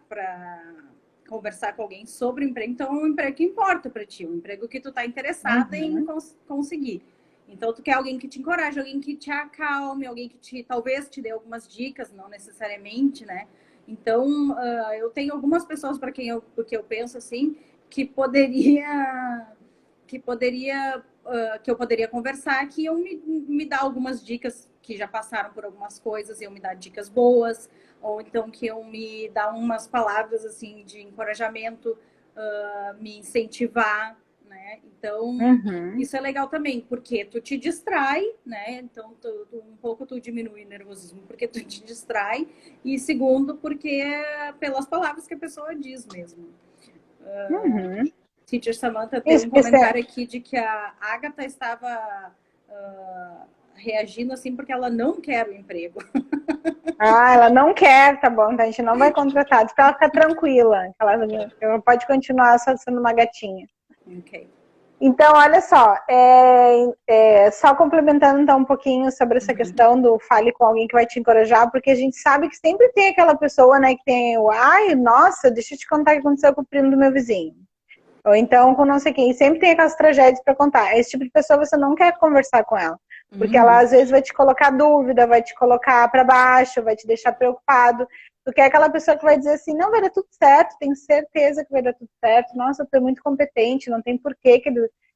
conversar com alguém sobre o emprego, então é um emprego que importa para ti, um emprego que tu tá interessada em Uhum, conseguir. Então tu quer alguém que te encoraje, alguém que te acalme, alguém que talvez te dê algumas dicas, não necessariamente, né? Então eu tenho algumas pessoas para quem eu penso assim que que eu poderia conversar, que iam me dar algumas dicas, que já passaram por algumas coisas, iam me dar dicas boas, ou então que iam me dar umas palavras assim de encorajamento, me incentivar, né? Então, uhum, isso é legal também, porque tu te distrai, né? Então, um pouco tu diminui o nervosismo, porque tu te distrai, e segundo, porque é pelas palavras que a pessoa diz mesmo. uhum. Teacher Samantha tem Isso, um porque você. comentário aqui de que a Agatha estava reagindo assim porque ela não quer o emprego. Ah, ela não quer, tá bom, então a gente não vai contratar. Diz pra ela ficar tranquila, que ela pode continuar só sendo uma gatinha. Ok. Então, olha só, só complementando então um pouquinho sobre essa questão do fale com alguém que vai te encorajar, porque a gente sabe que sempre tem aquela pessoa, né, que tem o, ai, nossa, deixa eu te contar o que aconteceu com o primo do meu vizinho. Ou então com não sei quem, sempre tem aquelas tragédias para contar. Esse tipo de pessoa você não quer conversar com ela, porque ela às vezes vai te colocar dúvida, vai te colocar para baixo, vai te deixar preocupado. Tu quer aquela pessoa que vai dizer assim, não, vai dar tudo certo, tenho certeza que vai dar tudo certo. Nossa, tu é muito competente, não tem porquê que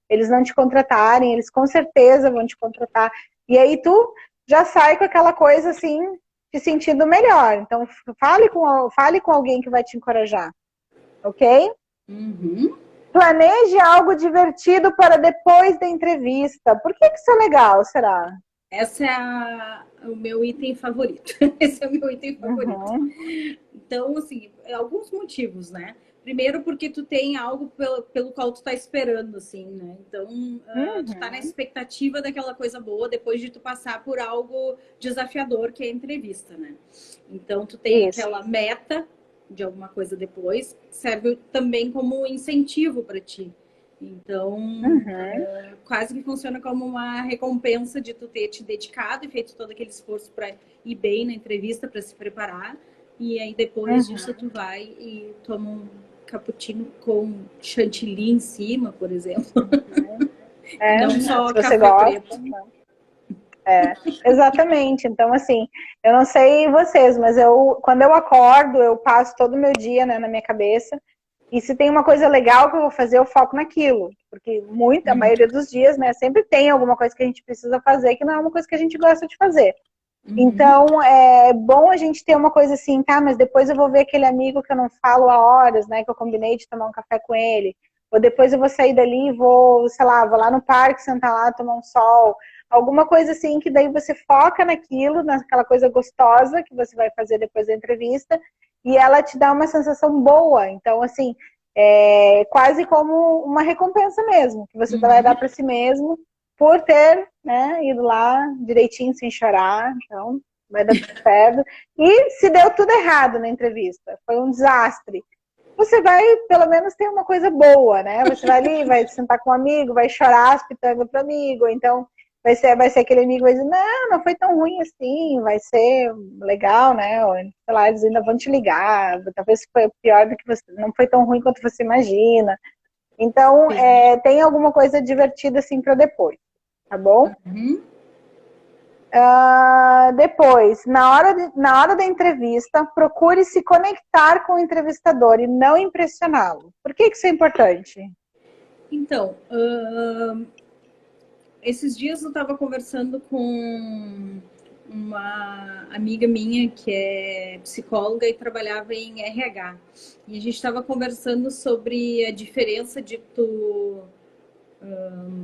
eles não te contratarem, eles com certeza vão te contratar. E aí tu já sai com aquela coisa assim, te sentindo melhor. Então fale com alguém que vai te encorajar, ok? Uhum. Planeje algo divertido para depois da entrevista. Por que isso é legal, será? Essa é o meu item favorito. Esse é o meu item favorito. Uhum, Então, assim, alguns motivos, né? Primeiro, porque tu tem algo pelo qual tu tá esperando, assim, né? Então, tu tá na uhum, expectativa daquela coisa boa depois de tu passar por algo desafiador, que é a entrevista, né? Então, tu tem isso. aquela meta de alguma coisa depois, serve também como incentivo para ti. Então, Uhum, quase que funciona como uma recompensa de tu ter te dedicado e feito todo aquele esforço para ir bem na entrevista, para se preparar. E aí depois disso uhum. tu vai e toma um cappuccino com chantilly em cima, por exemplo. E É, não só se você café gosta. preto. Exatamente. Então, assim, eu não sei vocês, mas quando eu acordo, eu passo todo o meu dia, né, na minha cabeça. E se tem uma coisa legal que eu vou fazer, eu foco naquilo. Porque a maioria dos dias, né, sempre tem alguma coisa que a gente precisa fazer que não é uma coisa que a gente gosta de fazer. Uhum. Então, é bom a gente ter uma coisa assim, tá, mas depois eu vou ver aquele amigo que eu não falo há horas, né, que eu combinei de tomar um café com ele. Ou depois eu vou sair dali e vou, sei lá, vou lá no parque, sentar lá, tomar um sol. Alguma coisa assim que daí você foca naquilo, naquela coisa gostosa que você vai fazer depois da entrevista, e ela te dá uma sensação boa. Então, assim, é quase como uma recompensa mesmo, que você vai dar Uhum. para si mesmo por ter, né, ido lá direitinho sem chorar. Então, vai dar tudo certo. E se deu tudo errado na entrevista, foi um desastre, você vai pelo menos ter uma coisa boa, né? Você vai ali, vai sentar com um amigo, vai chorar as pitangas pro amigo, então vai ser aquele amigo que vai dizer, não foi tão ruim assim, vai ser legal, né? Ou, sei lá, eles ainda vão te ligar, talvez foi pior do que você, não foi tão ruim quanto você imagina. Então, Sim. tem alguma coisa divertida assim para depois, tá bom? Uhum. Depois, na hora da entrevista, procure se conectar com o entrevistador e não impressioná-lo. Por que isso é importante? Então, esses dias eu estava conversando com uma amiga minha que é psicóloga e trabalhava em RH. E a gente estava conversando sobre a diferença de tu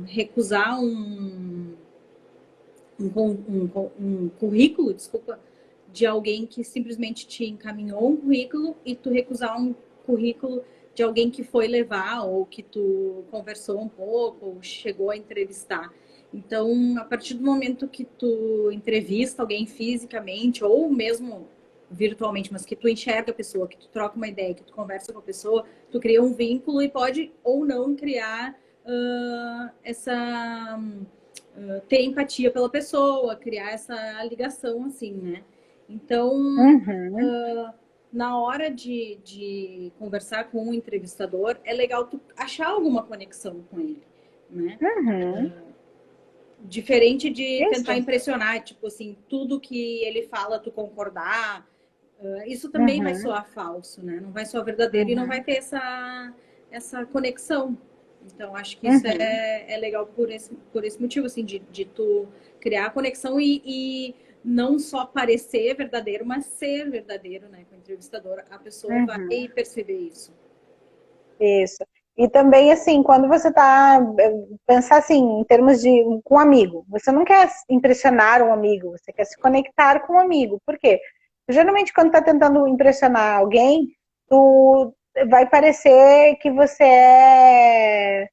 recusar um currículo, desculpa, de alguém que simplesmente te encaminhou um currículo e tu recusar um currículo de alguém que foi levar ou que tu conversou um pouco ou chegou a entrevistar. Então, a partir do momento que tu entrevista alguém fisicamente ou mesmo virtualmente, mas que tu enxerga a pessoa, que tu troca uma ideia, que tu conversa com a pessoa, tu cria um vínculo e pode ou não criar essa ter empatia pela pessoa, criar essa ligação assim, né? Então, na hora de conversar com um entrevistador, é legal tu achar alguma conexão com ele, né? Diferente de tentar impressionar, tipo assim, tudo que ele fala, tu concordar, isso também vai soar falso, né? Não vai soar verdadeiro e não vai ter essa conexão. Então, acho que isso é legal por esse motivo, assim, de tu criar a conexão e não só parecer verdadeiro, mas ser verdadeiro, né? Com o entrevistador, a pessoa vai perceber isso. Isso. E também, assim, quando você tá, pensar assim, em termos de, com um amigo, você não quer impressionar um amigo, você quer se conectar com um amigo. Por quê? Geralmente, quando tá tentando impressionar alguém, tu vai parecer que você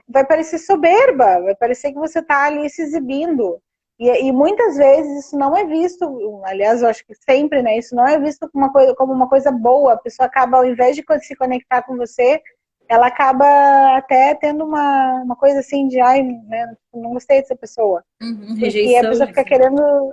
vai parecer soberba, vai parecer que você tá ali se exibindo. E muitas vezes isso não é visto, aliás, eu acho que sempre, né? Isso não é visto como uma coisa boa. A pessoa acaba, ao invés de se conectar com você, ela acaba até tendo uma coisa assim de, ai, né, não gostei dessa pessoa. Porque a Rejeição. pessoa fica querendo,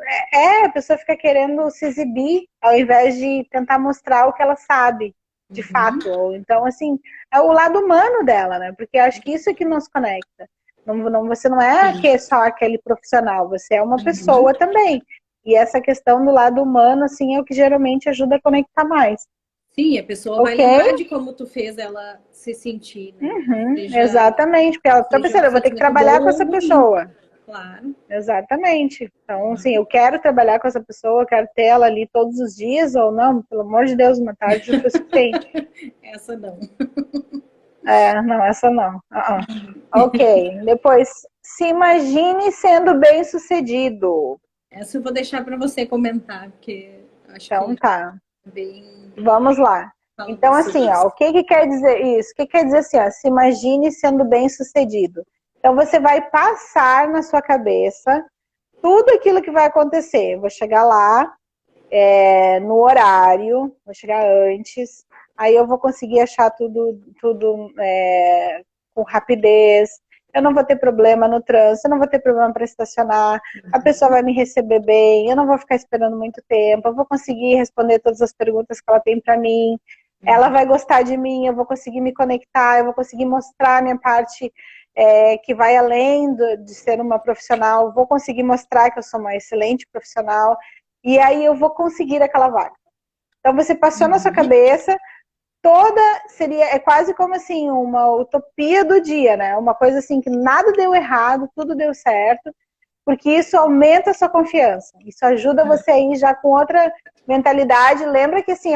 a pessoa fica querendo se exibir, ao invés de tentar mostrar o que ela sabe, de fato. Então, assim, é o lado humano dela, né? Porque eu acho que isso é que nos conecta. Você não é só aquele profissional, você é uma pessoa também. E essa questão do lado humano, assim, é o que geralmente ajuda a conectar mais. Sim, a pessoa vai lembrar de como tu fez ela se sentir, né? Exatamente, porque ela está pensando, eu vou ter que trabalhar com essa pessoa. Claro. Exatamente. Então, assim, eu quero trabalhar com essa pessoa, eu quero ter ela ali todos os dias, ou não, pelo amor de Deus, uma tarde já foi suficiente. Essa não. Não, essa não. Ok. Depois, se imagine sendo bem sucedido. Essa eu vou deixar para você comentar, porque acho Então, que tá. é bem. Vamos lá. Então, assim, o que quer dizer isso? O que quer dizer assim, se imagine sendo bem sucedido. Então, você vai passar na sua cabeça tudo aquilo que vai acontecer. Eu vou chegar lá, no horário, vou chegar antes, aí eu vou conseguir achar tudo com rapidez, eu não vou ter problema no trânsito, eu não vou ter problema para estacionar, a pessoa vai me receber bem, eu não vou ficar esperando muito tempo, eu vou conseguir responder todas as perguntas que ela tem para mim, ela vai gostar de mim, eu vou conseguir me conectar, eu vou conseguir mostrar a minha parte que vai além de ser uma profissional, vou conseguir mostrar que eu sou uma excelente profissional, e aí eu vou conseguir aquela vaga. Então você passou na sua cabeça, é quase como assim, uma utopia do dia, né? Uma coisa assim que nada deu errado, tudo deu certo, porque isso aumenta a sua confiança. Isso ajuda você a ir já com outra mentalidade. Lembra que assim,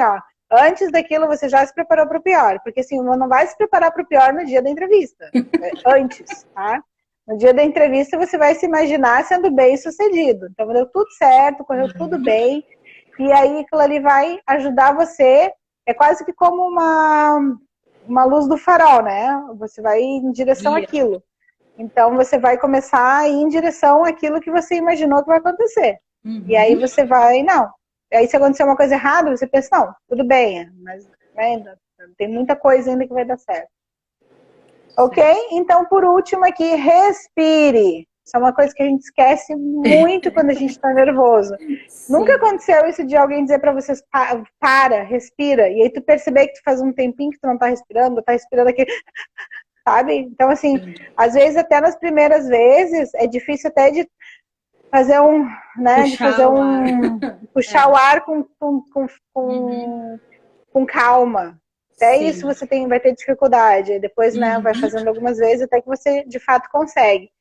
antes daquilo você já se preparou para o pior, porque assim, não vai se preparar para o pior no dia da entrevista, antes, tá? No dia da entrevista você vai se imaginar sendo bem sucedido. Então deu tudo certo, correu tudo bem, e aí aquilo ali vai ajudar você, é quase que como uma luz do farol, né? Você vai em direção àquilo. Então você vai começar a ir em direção àquilo que você imaginou que vai acontecer. E aí você vai, não. Aí se acontecer uma coisa errada, você pensa, não, tudo bem, mas ainda tem muita coisa ainda que vai dar certo. Ok? Então, por último aqui, respire. Isso é uma coisa que a gente esquece muito quando a gente está nervoso. Sim. Nunca aconteceu isso de alguém dizer para vocês, para, respira, e aí tu perceber que tu faz um tempinho que tu não tá respirando aqui, sabe? Então, assim, às vezes até nas primeiras vezes é difícil até de fazer puxar o ar com calma. Até sim. Isso você vai ter dificuldade. Depois, né, vai fazendo algumas vezes até que você, de fato, consegue.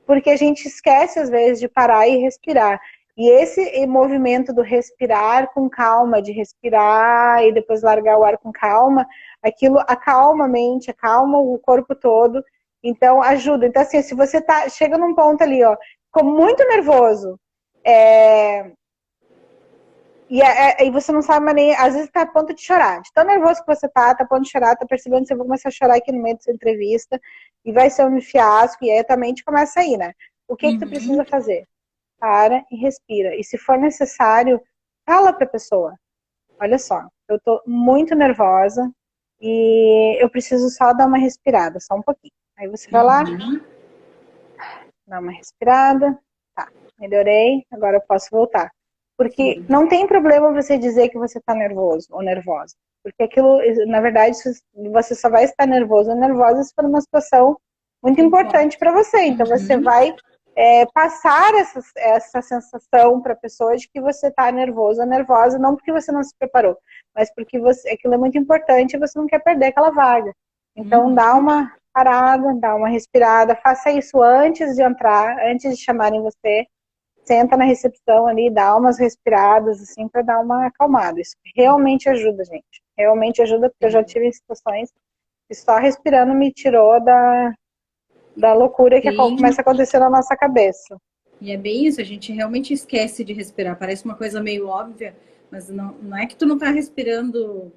porque a gente esquece às vezes de parar e respirar. E esse movimento do respirar com calma, de respirar e depois largar o ar com calma, aquilo acalma a mente, acalma o corpo todo, então ajuda. Então assim, se você chega num ponto ali, ó, ficou muito nervoso, e você não sabe mais nem, às vezes tá a ponto de chorar, de tão nervoso que você tá a ponto de chorar, tá percebendo que você vai começar a chorar aqui no meio dessa entrevista, e vai ser um fiasco, e aí a tua mente começa a ir, né? O que tu precisa fazer? Para e respira. E se for necessário, fala para a pessoa. Olha só, eu estou muito nervosa e eu preciso só dar uma respirada, só um pouquinho. Aí você vai lá, dá uma respirada, tá, melhorei, agora eu posso voltar. Porque não tem problema você dizer que você está nervoso ou nervosa. Porque aquilo, na verdade, você só vai estar nervoso ou nervosa se for uma situação muito importante para você. Então você vai passar essa sensação para a pessoa de que você está nervoso ou nervosa, não porque você não se preparou, mas porque aquilo é muito importante e você não quer perder aquela vaga. Então dá uma parada, dá uma respirada, faça isso antes de entrar, antes de chamarem você, senta na recepção ali, dá umas respiradas, assim, para dar uma acalmada. Isso realmente ajuda, gente. Realmente ajuda, porque eu já tive situações que só respirando me tirou da loucura que começa a acontecer na nossa cabeça. E é bem isso, a gente realmente esquece de respirar. Parece uma coisa meio óbvia, mas não é que tu não tá respirando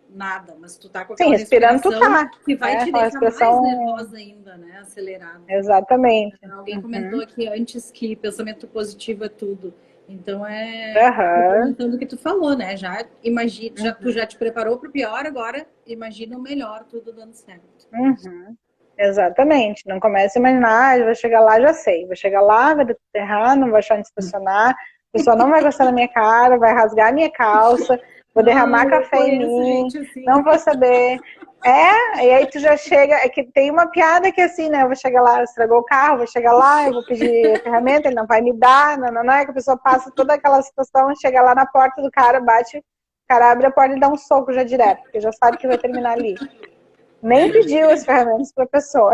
nada, mas tu tá com aquela respirando respiração tu que vai te deixar mais nervosa ainda, né? Acelerada. Exatamente. Alguém comentou aqui antes que pensamento positivo é tudo. Então complementando o que tu falou, né? Já imagina, tu já te preparou para o pior, agora imagina o melhor, tudo dando certo. Exatamente. Não comece a imaginar, vou chegar lá, já sei. Vou chegar lá, vai dar tudo errado, não vou achar onde estacionar, o pessoal não vai gostar da minha cara, vai rasgar a minha calça, vou derramar café em mim, assim. Não vou saber. E aí tu já chega, é que tem uma piada que é assim, né? Eu vou chegar lá, estragou o carro, vou chegar lá, eu vou pedir a ferramenta, ele não vai me dar, não, é que a pessoa passa toda aquela situação, chega lá na porta do cara, bate, o cara abre a porta e dá um soco já direto, porque já sabe que vai terminar ali. Nem pediu as ferramentas para a pessoa.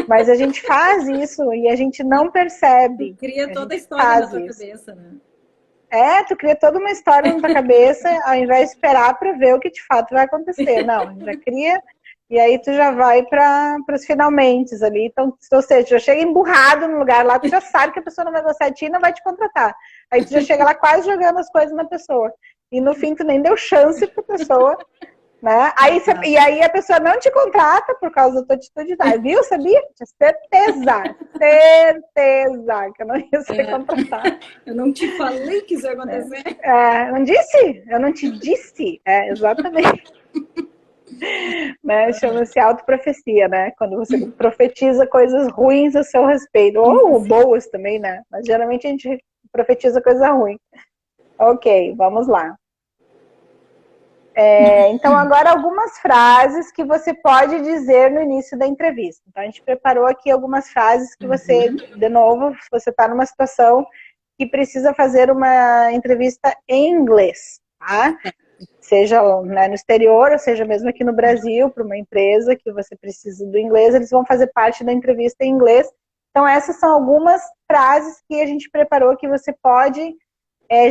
Mas a gente faz isso e a gente não percebe. Tu cria toda a história na tua cabeça, né? Tu cria toda uma história na tua cabeça, ao invés de esperar para ver o que de fato vai acontecer. Não, já cria, e aí tu já vai para os finalmente ali. Então, ou seja, já chega emburrado no lugar lá, tu já sabe que a pessoa não vai gostar de ti e não vai te contratar. Aí tu já chega lá quase jogando as coisas na pessoa. E no fim tu nem deu chance para a pessoa. Né? E aí a pessoa não te contrata por causa da tua atitude, viu? Sabia? Tinha certeza que eu não ia ser contratada. Eu não te falei que isso ia acontecer. Não disse? Eu não te disse. Exatamente. Né? Chama-se autoprofecia, né? Quando você profetiza coisas ruins a seu respeito, ou boas também, né? Mas geralmente a gente profetiza coisa ruim. Ok, vamos lá. Então, agora algumas frases que você pode dizer no início da entrevista. Então, a gente preparou aqui algumas frases que você, de novo, se você está numa situação que precisa fazer uma entrevista em inglês, tá? Seja, né, no exterior, ou seja mesmo aqui no Brasil, para uma empresa que você precisa do inglês, eles vão fazer parte da entrevista em inglês. Então, essas são algumas frases que a gente preparou que você pode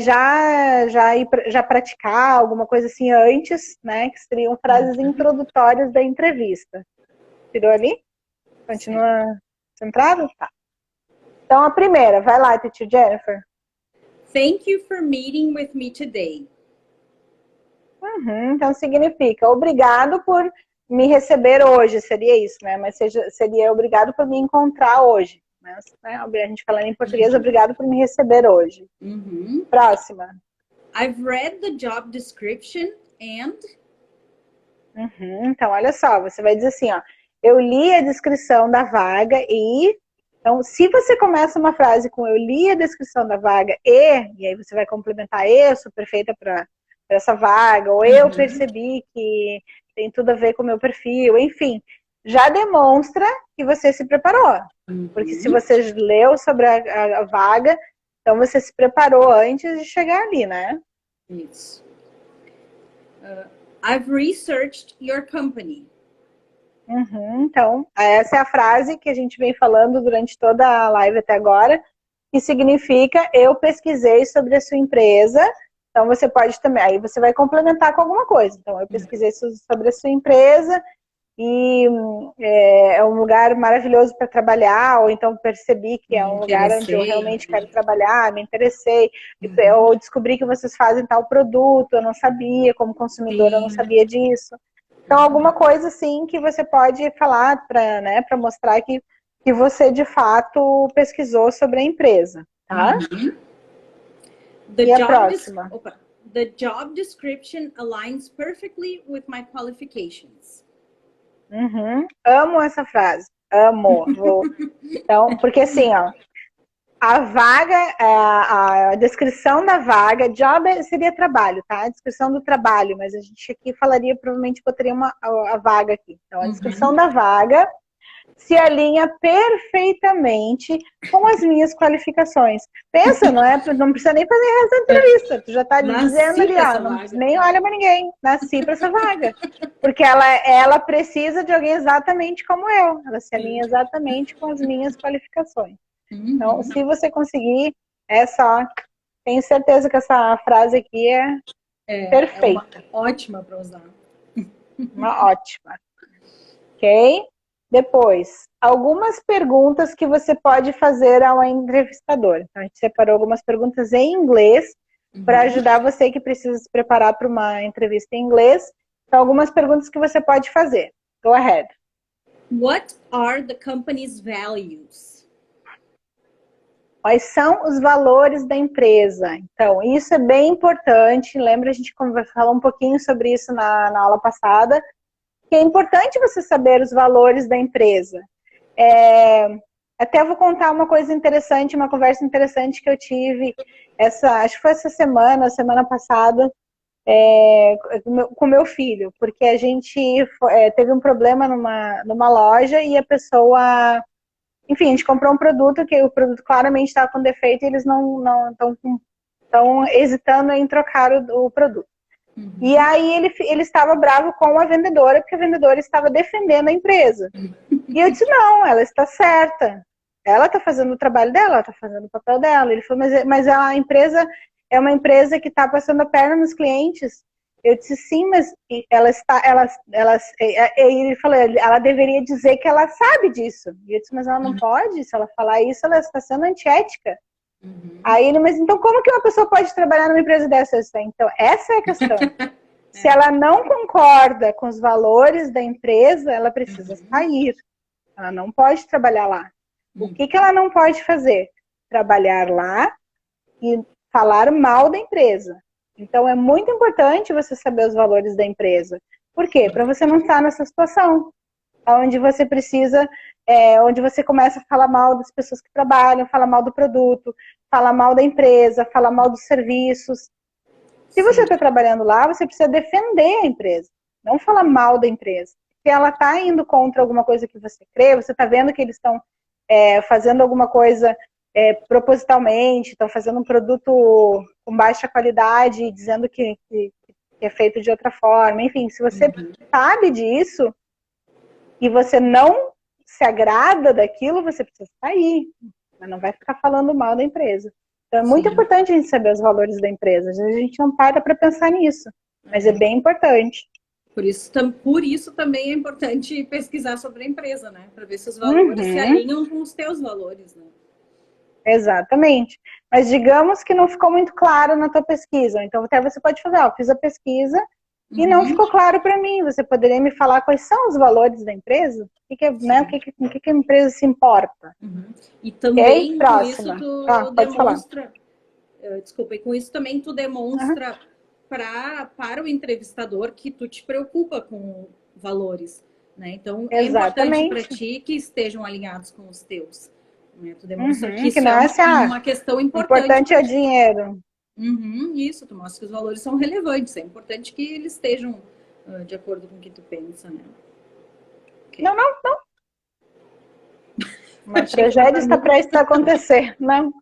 já praticar alguma coisa assim antes, né? Que seriam frases introdutórias da entrevista. Tirou ali? Continua centrado? Tá. Então, a primeira, vai lá, Teacher Jennifer. Thank you for meeting with me today. Então, significa obrigado por me receber hoje, seria isso, né? Mas seria obrigado por me encontrar hoje. Né? A gente falando em português, obrigado por me receber hoje. Próxima. I've read the job description and... Então, olha só, você vai dizer assim, ó, eu li a descrição da vaga e... Então, se você começa uma frase com eu li a descrição da vaga e aí você vai complementar eu sou perfeita para essa vaga, ou eu percebi que tem tudo a ver com o meu perfil, enfim, já demonstra que você se preparou. Porque se você leu sobre a vaga, então você se preparou antes de chegar ali, né? Isso. I've researched your company. Então, essa é a frase que a gente vem falando durante toda a live até agora, que significa eu pesquisei sobre a sua empresa. Então, você pode também, aí você vai complementar com alguma coisa. Então, eu pesquisei sobre a sua empresa e é um lugar maravilhoso para trabalhar, ou então percebi que é um lugar onde eu realmente quero trabalhar, me interessei, ou descobri que vocês fazem tal produto, eu não sabia, como consumidora, eu não sabia disso. Então, alguma coisa assim que você pode falar para, né, para mostrar que você de fato pesquisou sobre a empresa, tá? E a próxima? The job description aligns perfectly with my qualifications. Amo essa frase. Amo. Então, porque assim, ó, a vaga, a descrição da vaga, job seria trabalho, tá? A descrição do trabalho, mas a gente aqui falaria, provavelmente botaria a vaga aqui. Então, a descrição da vaga se alinha perfeitamente com as minhas qualificações. Pensa, não precisa nem fazer essa entrevista, tu já tá dizendo ali, nem olha pra ninguém, nasci pra essa vaga. Porque ela precisa de alguém exatamente como eu, ela se alinha exatamente com as minhas qualificações. Então, se você conseguir, tenho certeza que essa frase aqui é perfeita. Ótima para usar. Uma ótima. Ok? Depois, algumas perguntas que você pode fazer ao entrevistador. Então, a gente separou algumas perguntas em inglês para ajudar você que precisa se preparar para uma entrevista em inglês. Então, algumas perguntas que você pode fazer. Go ahead. What are the company's values? Quais são os valores da empresa? Então, isso é bem importante. Lembra, a gente falou um pouquinho sobre isso na aula passada, que é importante você saber os valores da empresa. Até vou contar uma coisa interessante, uma conversa interessante que eu tive, acho que foi essa semana passada, com meu filho, porque a gente teve um problema numa loja e a pessoa, enfim, a gente comprou um produto que o produto claramente estava com defeito e eles não estão hesitando em trocar o produto. E aí ele estava bravo com a vendedora, porque a vendedora estava defendendo a empresa. E eu disse, não, ela está certa. Ela está fazendo o trabalho dela, ela está fazendo o papel dela. Ele falou, mas a empresa é uma empresa que está passando a perna nos clientes. Eu disse, sim, mas ele falou, ela deveria dizer que ela sabe disso. E eu disse, mas ela não pode, se ela falar isso, ela está sendo antiética. Aí ele, mas então como que uma pessoa pode trabalhar numa empresa dessa? Então, essa é a questão. Se ela não concorda com os valores da empresa, ela precisa sair. Ela não pode trabalhar lá. O que ela não pode fazer? Trabalhar lá e falar mal da empresa. Então, é muito importante você saber os valores da empresa. Por quê? Para você não estar nessa situação, onde você precisa, onde você começa a falar mal das pessoas que trabalham, falar mal do produto, falar mal da empresa, falar mal dos serviços. Se você está trabalhando lá, você precisa defender a empresa, não falar mal da empresa. Se ela está indo contra alguma coisa que você crê, você está vendo que eles estão fazendo alguma coisa propositalmente, estão fazendo um produto com baixa qualidade, dizendo que é feito de outra forma. Enfim, se você sabe disso e você não se agrada daquilo, você precisa sair, mas não vai ficar falando mal da empresa. Então é muito importante a gente saber os valores da empresa. Às vezes a gente não para para pensar nisso, mas é bem importante. Por isso também é importante pesquisar sobre a empresa, né? Para ver se os valores se alinham com os teus valores, né? Exatamente. Mas digamos que não ficou muito claro na tua pesquisa. Então até você pode fazer, eu fiz a pesquisa e não ficou claro para mim. Você poderia me falar quais são os valores da empresa? O que a empresa se importa? E também com isso tu demonstra... Desculpa, e com isso também tu demonstra para o entrevistador que tu te preocupa com valores, né? Então, é importante para ti que estejam alinhados com os teus. Né? Tu demonstra que isso é uma questão importante. O importante é o dinheiro. Isso, tu mostra que os valores são relevantes. É importante que eles estejam de acordo com o que tu pensa, né? Okay. Não. Uma tragédia está prestes a acontecer. Não.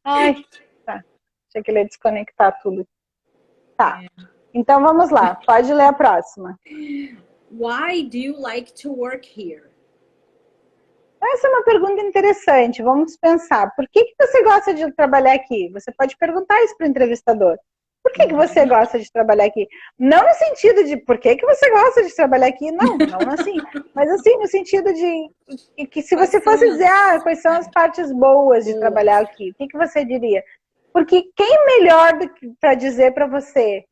Ai, tá. Achei que ele ia desconectar tudo. Tá. Então vamos lá. Pode ler a próxima. Why do you like to work here? Essa é uma pergunta interessante. Vamos pensar. Por que você gosta de trabalhar aqui? Você pode perguntar isso para o entrevistador. Por que você gosta de trabalhar aqui? Não no sentido de por que você gosta de trabalhar aqui, não assim. Mas assim, no sentido de que se você fosse dizer, quais são as partes boas de trabalhar aqui, o que você diria? Porque quem melhor para dizer para você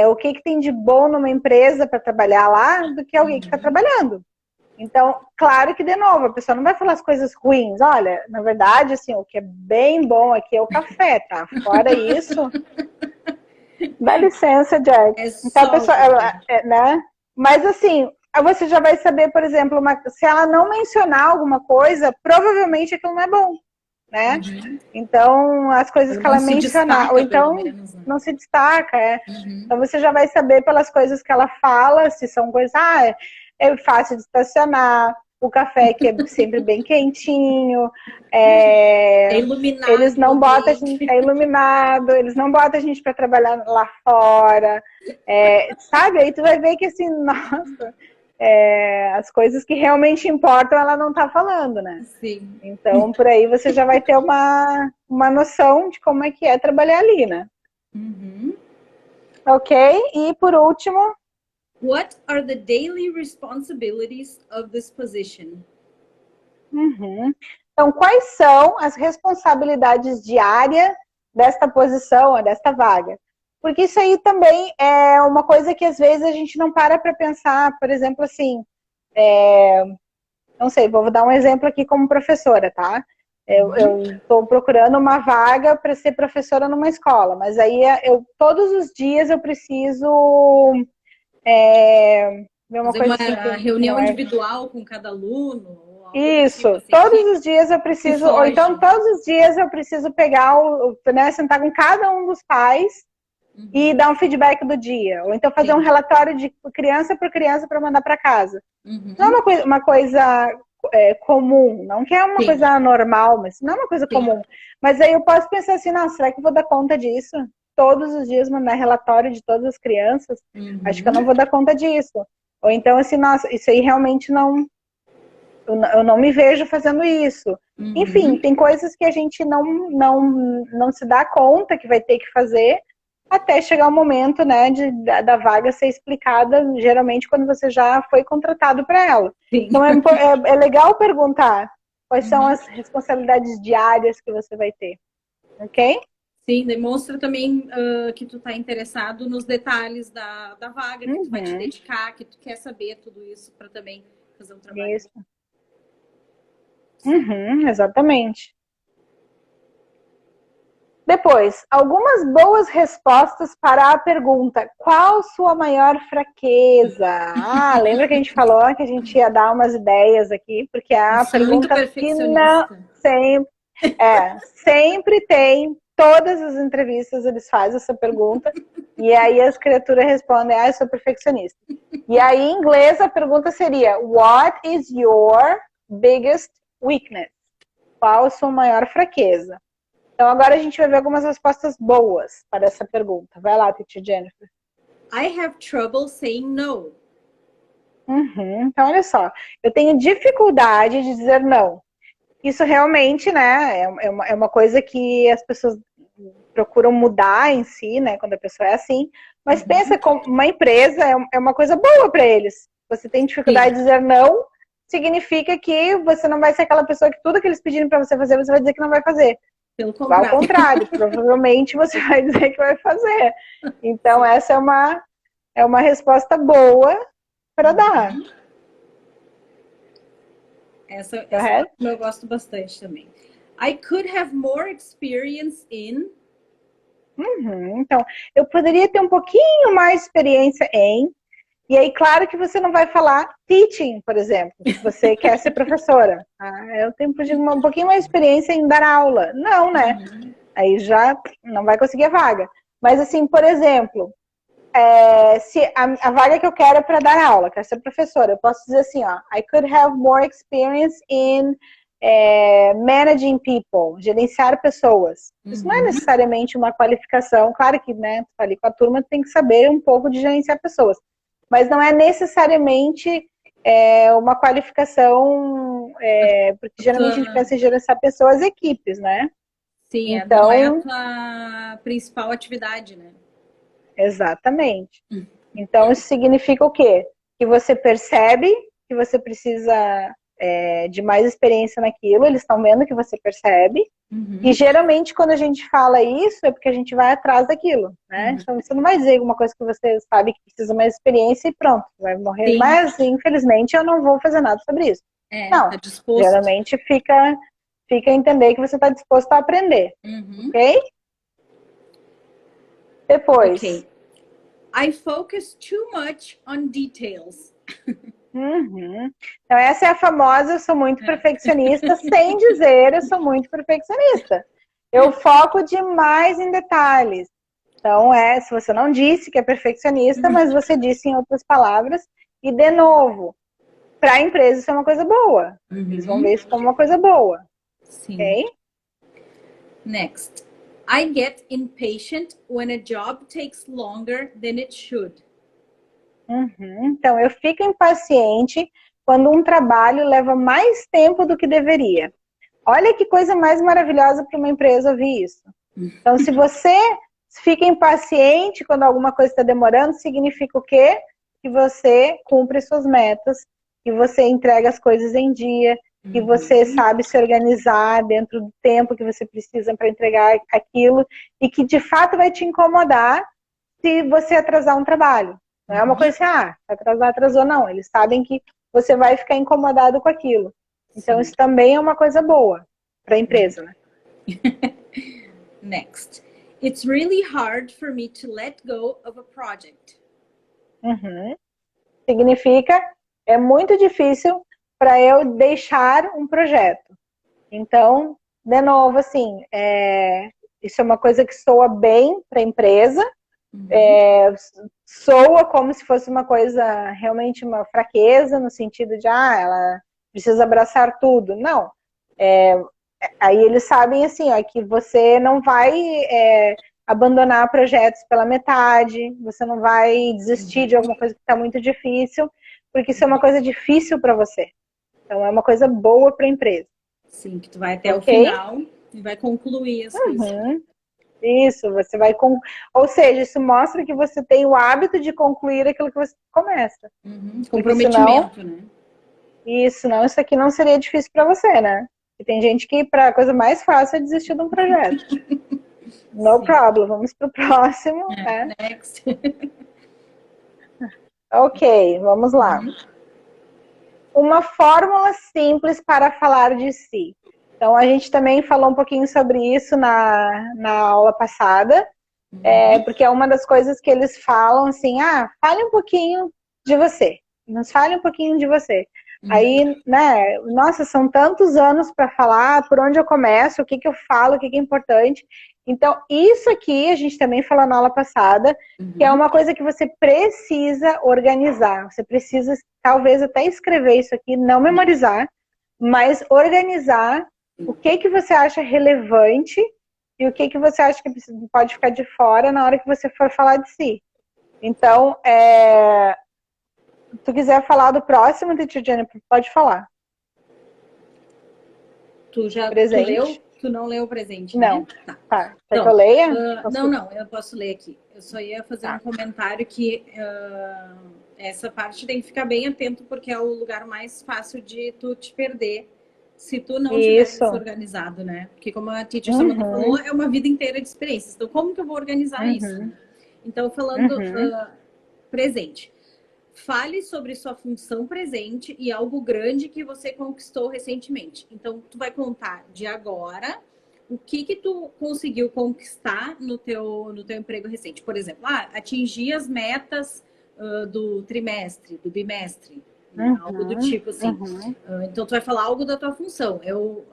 o que tem de bom numa empresa para trabalhar lá do que alguém que está trabalhando? Então, claro que, de novo, a pessoa não vai falar as coisas ruins. Olha, na verdade, assim, o que é bem bom aqui é o café, tá? Fora isso... Dá licença, Jack. Então, a pessoa, né? Mas, assim, você já vai saber, por exemplo, se ela não mencionar alguma coisa, provavelmente aquilo não é bom, né? Então, as coisas que ela mencionar, ou então não se destaca, Então, você já vai saber pelas coisas que ela fala, se são coisas, é fácil de estacionar, o café que é sempre bem quentinho, é iluminado, eles não botam a gente, é iluminado, eles não botam a gente para trabalhar lá fora, sabe? Aí tu vai ver que assim, nossa, as coisas que realmente importam ela não tá falando, né? Sim. Então, por aí você já vai ter uma noção de como é que é trabalhar ali, né? Ok? E por último... What are the daily responsibilities of this position? Então, quais são as responsabilidades diárias desta posição, desta vaga? Porque isso aí também é uma coisa que às vezes a gente não para pensar, por exemplo, assim, não sei, vou dar um exemplo aqui como professora, tá? Eu estou procurando uma vaga para ser professora numa escola, mas aí todos os dias eu preciso ver uma fazer coisa uma assim, reunião individual com cada aluno. Isso, tipo assim, todos os dias eu preciso, ou então todos os dias eu preciso pegar, sentar com cada um dos pais e dar um feedback do dia, ou então fazer um relatório de criança por criança para mandar para casa. Não é uma coisa comum, não que é uma coisa normal, mas não é uma coisa comum. Mas aí eu posso pensar assim, nossa, será que eu vou dar conta disso? Todos os dias mandar relatório de todas as crianças? Acho que eu não vou dar conta disso. Ou então assim, nossa, isso aí realmente não... Eu não me vejo fazendo isso. Enfim, tem coisas que a gente não se dá conta que vai ter que fazer até chegar o momento, né, da vaga ser explicada, geralmente quando você já foi contratado para ela. Então é legal perguntar quais são as responsabilidades diárias que você vai ter, ok? Sim, demonstra também que tu tá interessado nos detalhes da vaga, que tu vai te dedicar, que tu quer saber tudo isso para também fazer um trabalho. Isso. Exatamente. Depois, algumas boas respostas para a pergunta: qual sua maior fraqueza? Lembra que a gente falou que a gente ia dar umas ideias aqui, porque a pergunta final sempre tem, todas as entrevistas eles fazem essa pergunta, e aí as criaturas respondem: eu sou perfeccionista. E aí em inglês a pergunta seria: what is your biggest weakness? Qual a sua maior fraqueza? Então, agora a gente vai ver algumas respostas boas para essa pergunta. Vai lá, Titi Jennifer. I have trouble saying no. Então, olha só. Eu tenho dificuldade de dizer não. Isso realmente, né, é uma coisa que as pessoas procuram mudar em si, né, quando a pessoa é assim. Mas pensa, como uma empresa é uma coisa boa para eles. Você tem dificuldade de dizer não, significa que você não vai ser aquela pessoa que tudo que eles pedirem para você fazer, você vai dizer que não vai fazer. Pelo contrário. Ao contrário, provavelmente você vai dizer que vai fazer. Então, essa é uma resposta boa para dar. Essa eu gosto bastante também. I could have more experience in... Então, eu poderia ter um pouquinho mais experiência em... E aí, claro que você não vai falar teaching, por exemplo, se você quer ser professora. Eu tenho um pouquinho mais experiência em dar aula. Não, né? Aí já não vai conseguir a vaga. Mas assim, por exemplo, se a vaga que eu quero é para dar aula, quero ser professora, eu posso dizer assim, I could have more experience in managing people, gerenciar pessoas. Isso não é necessariamente uma qualificação. Claro que, né, ali com a turma tem que saber um pouco de gerenciar pessoas. mas não é necessariamente uma qualificação, porque geralmente a gente pensa em gerenciar pessoas e equipes, né? Sim, Então, não é a tua principal atividade, né? exatamente. Então, isso significa o quê? Que você percebe que você precisa de mais experiência naquilo, eles estão vendo que você percebe, e geralmente quando a gente fala isso é porque a gente vai atrás daquilo, né? Então você não vai dizer alguma coisa que você sabe que precisa mais experiência e pronto, vai morrer. Sim. Mas infelizmente eu não vou fazer nada sobre isso. Não, tá disposto. Geralmente fica a entender que você está disposto a aprender, ok? Depois. Okay. I focus too much on details. Então essa é a famosa, eu sou muito perfeccionista, sem dizer eu sou muito perfeccionista. Eu foco demais em detalhes. Então se você não disse que é perfeccionista, mas você disse em outras palavras, e de novo, para a empresa isso é uma coisa boa. Eles vão ver isso como uma coisa boa. Sim. Ok? Next. I get impatient when a job takes longer than it should. Então, eu fico impaciente quando um trabalho leva mais tempo do que deveria. Olha que coisa mais maravilhosa para uma empresa ouvir isso. Então, se você fica impaciente quando alguma coisa está demorando, significa o quê? Que você cumpre suas metas, que você entrega as coisas em dia, que você sabe se organizar dentro do tempo que você precisa para entregar aquilo, e que de fato vai te incomodar se você atrasar um trabalho. Não é uma coisa assim, atrasou, não. Eles sabem que você vai ficar incomodado com aquilo. Então, isso também é uma coisa boa para a empresa, né? Next. It's really hard for me to let go of a project. Significa, é muito difícil para eu deixar um projeto. Então, de novo, assim, isso é uma coisa que soa bem para a empresa, soa como se fosse uma coisa, realmente uma fraqueza, no sentido de, ela precisa abraçar tudo. Não. Aí eles sabem, assim, que você não vai abandonar projetos pela metade, você não vai desistir de alguma coisa que está muito difícil, porque isso é uma coisa difícil para você. Então, é uma coisa boa para a empresa. Sim, que tu vai até o final e vai concluir as coisas. Isso, você vai... Ou seja, isso mostra que você tem o hábito de concluir aquilo que você começa. Comprometimento, senão, né? Isso aqui não seria difícil para você, né? E tem gente que, para a coisa mais fácil, é desistir de um projeto. No problem, vamos pro próximo. Next. Ok, vamos lá. Uma fórmula simples para falar de si. Então, a gente também falou um pouquinho sobre isso na aula passada, porque é uma das coisas que eles falam assim, fale um pouquinho de você, nos fale um pouquinho de você. Aí, né, nossa, são tantos anos para falar, por onde eu começo, o que eu falo, o que é importante. Então, isso aqui, a gente também falou na aula passada, que é uma coisa que você precisa organizar. Você precisa, talvez, até escrever isso aqui, não memorizar, mas organizar o que você acha relevante e o que você acha que pode ficar de fora na hora que você for falar de si. Então, se tu quiser falar do próximo, Teacher Jennifer, pode falar. Tu leu? Tu não leu o presente, não. Né? Tá. Quer que eu leia? Não, eu posso ler aqui. Eu só ia fazer um comentário que essa parte tem que ficar bem atento, porque é o lugar mais fácil de tu te perder se tu não tiver isso organizado, né? Porque como a Teacher Samantha falou, é uma vida inteira de experiências. Então, como que eu vou organizar isso? Né? Então, falando presente. Fale sobre sua função presente e algo grande que você conquistou recentemente. Então, tu vai contar de agora o que tu conseguiu conquistar no teu emprego recente. Por exemplo, atingir as metas do trimestre, do bimestre, né? Algo do tipo assim. Então, tu vai falar algo da tua função. Eu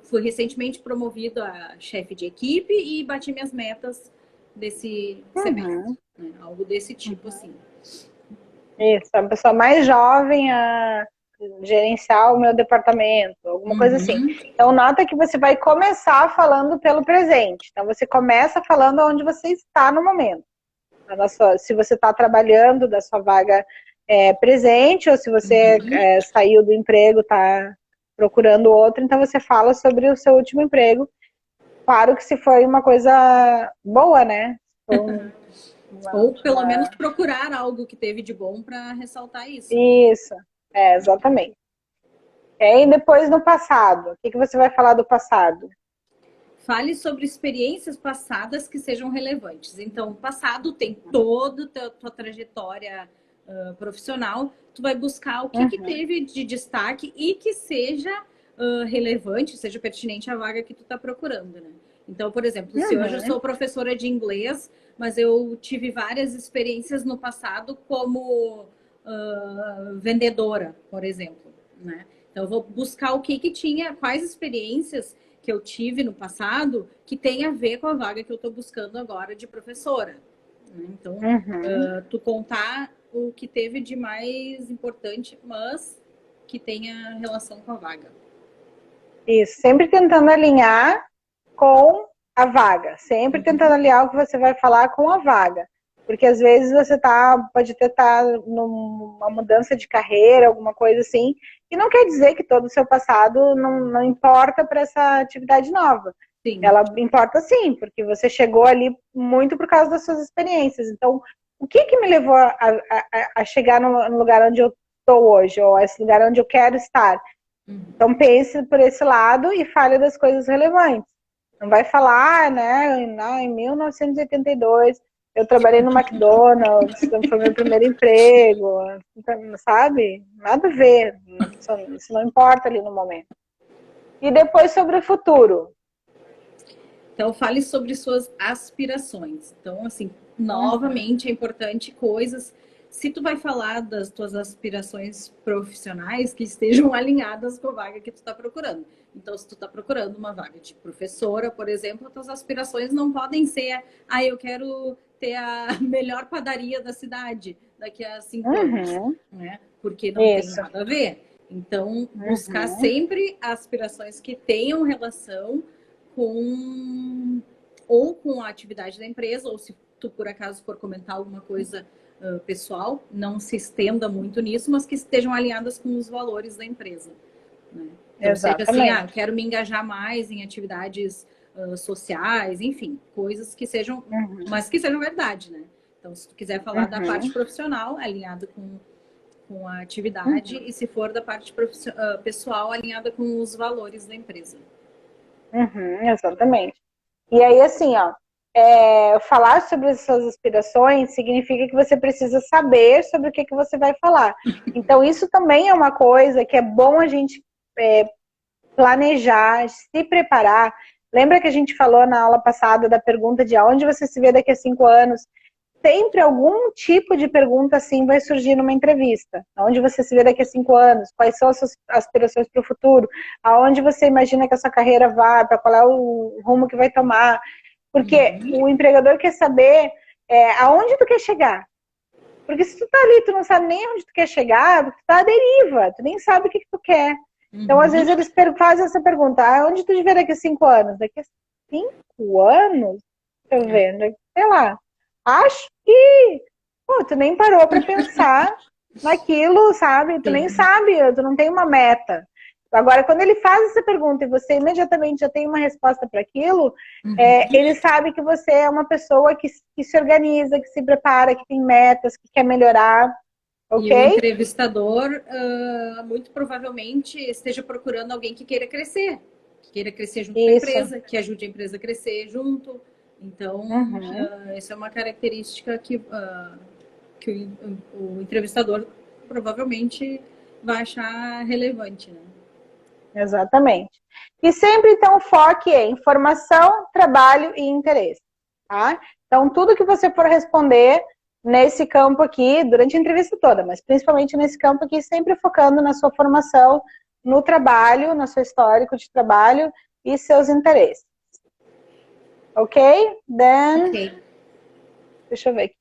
fui recentemente promovido a chefe de equipe e bati minhas metas desse semestre. Né? Algo desse tipo, assim. Isso, a pessoa mais jovem a gerenciar o meu departamento, alguma coisa assim. Então, nota que você vai começar falando pelo presente. Então, você começa falando onde você está no momento. se você está trabalhando da sua vaga presente, ou se você saiu do emprego, está procurando outro, então você fala sobre o seu último emprego. Claro que se foi uma coisa boa, né? Ou pelo menos procurar algo que teve de bom para ressaltar isso. Isso, exatamente. E depois no passado, o que você vai falar do passado? Fale sobre experiências passadas que sejam relevantes. Então, o passado tem toda a tua trajetória profissional. Tu vai buscar o que teve de destaque e que seja relevante, seja pertinente à vaga que tu está procurando, né? Então, por exemplo, se hoje eu sou professora de inglês, mas eu tive várias experiências no passado como vendedora, por exemplo, né? Então, eu vou buscar o que tinha, quais experiências que eu tive no passado que tem a ver com a vaga que eu estou buscando agora de professora. Então, tu contar o que teve de mais importante, mas que tenha relação com a vaga. Isso, sempre tentando alinhar com a vaga, sempre tentando alinhar o que você vai falar com a vaga. Porque às vezes você pode estar numa mudança de carreira, alguma coisa assim, e não quer dizer que todo o seu passado não importa para essa atividade nova. Sim. Ela importa sim, porque você chegou ali muito por causa das suas experiências. Então, o que me levou a chegar no lugar onde eu estou hoje, ou esse lugar onde eu quero estar? Então, pense por esse lado e fale das coisas relevantes. Não vai falar, né, em 1982... eu trabalhei no McDonald's, foi meu primeiro emprego, sabe? Nada a ver, isso não importa ali no momento. E depois sobre o futuro. Então, fale sobre suas aspirações. Então, assim, novamente é importante coisas. Se tu vai falar das tuas aspirações profissionais, que estejam alinhadas com a vaga que tu está procurando. Então, se tu está procurando uma vaga de professora, por exemplo, tuas aspirações não podem ser, eu quero ter a melhor padaria da cidade daqui a 5 anos, né? Porque não tem nada a ver. Então, buscar sempre aspirações que tenham relação com a atividade da empresa, ou se tu por acaso for comentar alguma coisa pessoal, não se estenda muito nisso, mas que estejam alinhadas com os valores da empresa, né? Então, seja assim, eu quero me engajar mais em atividades sociais, enfim, coisas que sejam, mas que sejam verdade, né? Então, se tu quiser falar da parte profissional, alinhada com a atividade, e se for da parte pessoal, alinhada com os valores da empresa. Exatamente. E aí, assim, falar sobre as suas aspirações significa que você precisa saber sobre o que você vai falar. Então, isso também é uma coisa que é bom a gente planejar, se preparar. Lembra que a gente falou na aula passada da pergunta de aonde você se vê daqui a 5 anos? Sempre algum tipo de pergunta assim vai surgir numa entrevista. Aonde você se vê daqui a 5 anos? Quais são as suas aspirações para o futuro? Aonde você imagina que a sua carreira vai? Para qual é o rumo que vai tomar? Porque o empregador quer saber aonde tu quer chegar. Porque se tu tá ali, tu não sabe nem onde tu quer chegar, porque tu tá à deriva, tu nem sabe o que tu quer. Então, às vezes, eles fazem essa pergunta, onde tu te vê daqui a 5 anos? Daqui a 5 anos? Deixa eu ver, sei lá. Acho que tu nem parou para pensar naquilo, sabe? Tu nem sabe, tu não tem uma meta. Agora, quando ele faz essa pergunta e você imediatamente já tem uma resposta para aquilo, ele sabe que você é uma pessoa que se organiza, que se prepara, que tem metas, que quer melhorar. Okay? E o entrevistador muito provavelmente esteja procurando alguém que queira crescer junto com a empresa, que ajude a empresa a crescer junto. Então, essa é uma característica que o entrevistador provavelmente vai achar relevante, né? Exatamente. E sempre, então, foque em informação, trabalho e interesse, tá? Então, tudo que você for responder nesse campo aqui, durante a entrevista toda, mas principalmente nesse campo aqui, sempre focando na sua formação, no trabalho, no seu histórico de trabalho e seus interesses. Ok? Ok. Deixa eu ver aqui.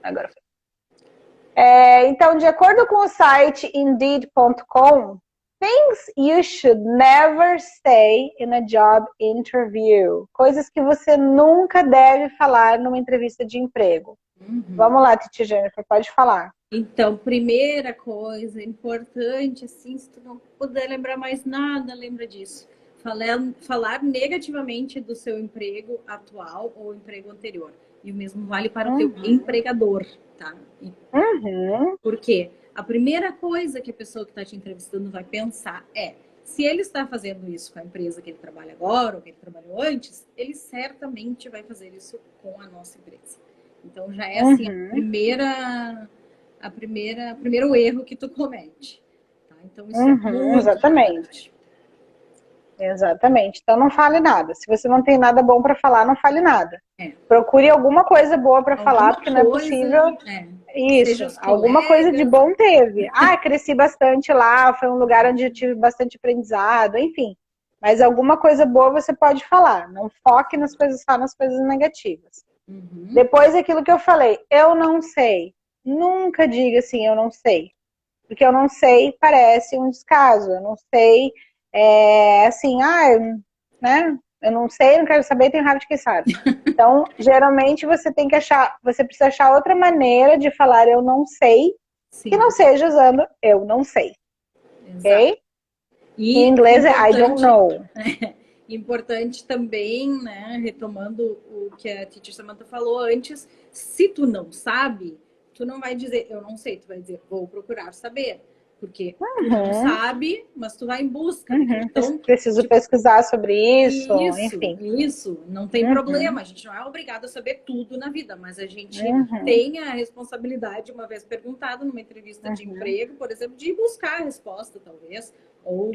Agora foi. Então, de acordo com o site Indeed.com, things you should never say in a job interview. Coisas que você nunca deve falar numa entrevista de emprego. Vamos lá, Titi Jennifer, pode falar. Então, primeira coisa importante, assim, se tu não puder lembrar mais nada, lembra disso. Falar negativamente do seu emprego atual ou emprego anterior. E o mesmo vale para o teu empregador, tá? Por quê? A primeira coisa que a pessoa que está te entrevistando vai pensar é: se ele está fazendo isso com a empresa que ele trabalha agora ou que ele trabalhou antes, ele certamente vai fazer isso com a nossa empresa. Então já é assim o primeiro erro que tu comete. Tá? Então isso é muito exatamente. Exatamente. Então não fale nada. Se você não tem nada bom para falar, não fale nada. Procure alguma coisa boa para falar, porque não é possível. Isso, alguma coisa de bom teve. Ah, cresci bastante lá, foi um lugar onde eu tive bastante aprendizado, enfim. Mas alguma coisa boa você pode falar. Não foque nas coisas, só nas coisas negativas. Depois aquilo que eu falei, eu não sei. Nunca diga assim, eu não sei. Porque eu não sei parece um descaso. Eu não sei, assim, né? Eu não sei, não quero saber, tenho raiva de quem sabe. Então, geralmente você tem que você precisa achar outra maneira de falar eu não sei, que não seja usando eu não sei. Ok? E em inglês é I don't know. Importante também, né, retomando o que a Titi Samantha falou antes, se tu não sabe, tu não vai dizer eu não sei, tu vai dizer vou procurar saber. Porque tu não sabe, mas tu vai em busca. Então, preciso pesquisar sobre isso, enfim. Isso, não tem problema. A gente não é obrigado a saber tudo na vida, mas a gente tem a responsabilidade, uma vez perguntado numa entrevista de emprego, por exemplo, de buscar a resposta, talvez, ou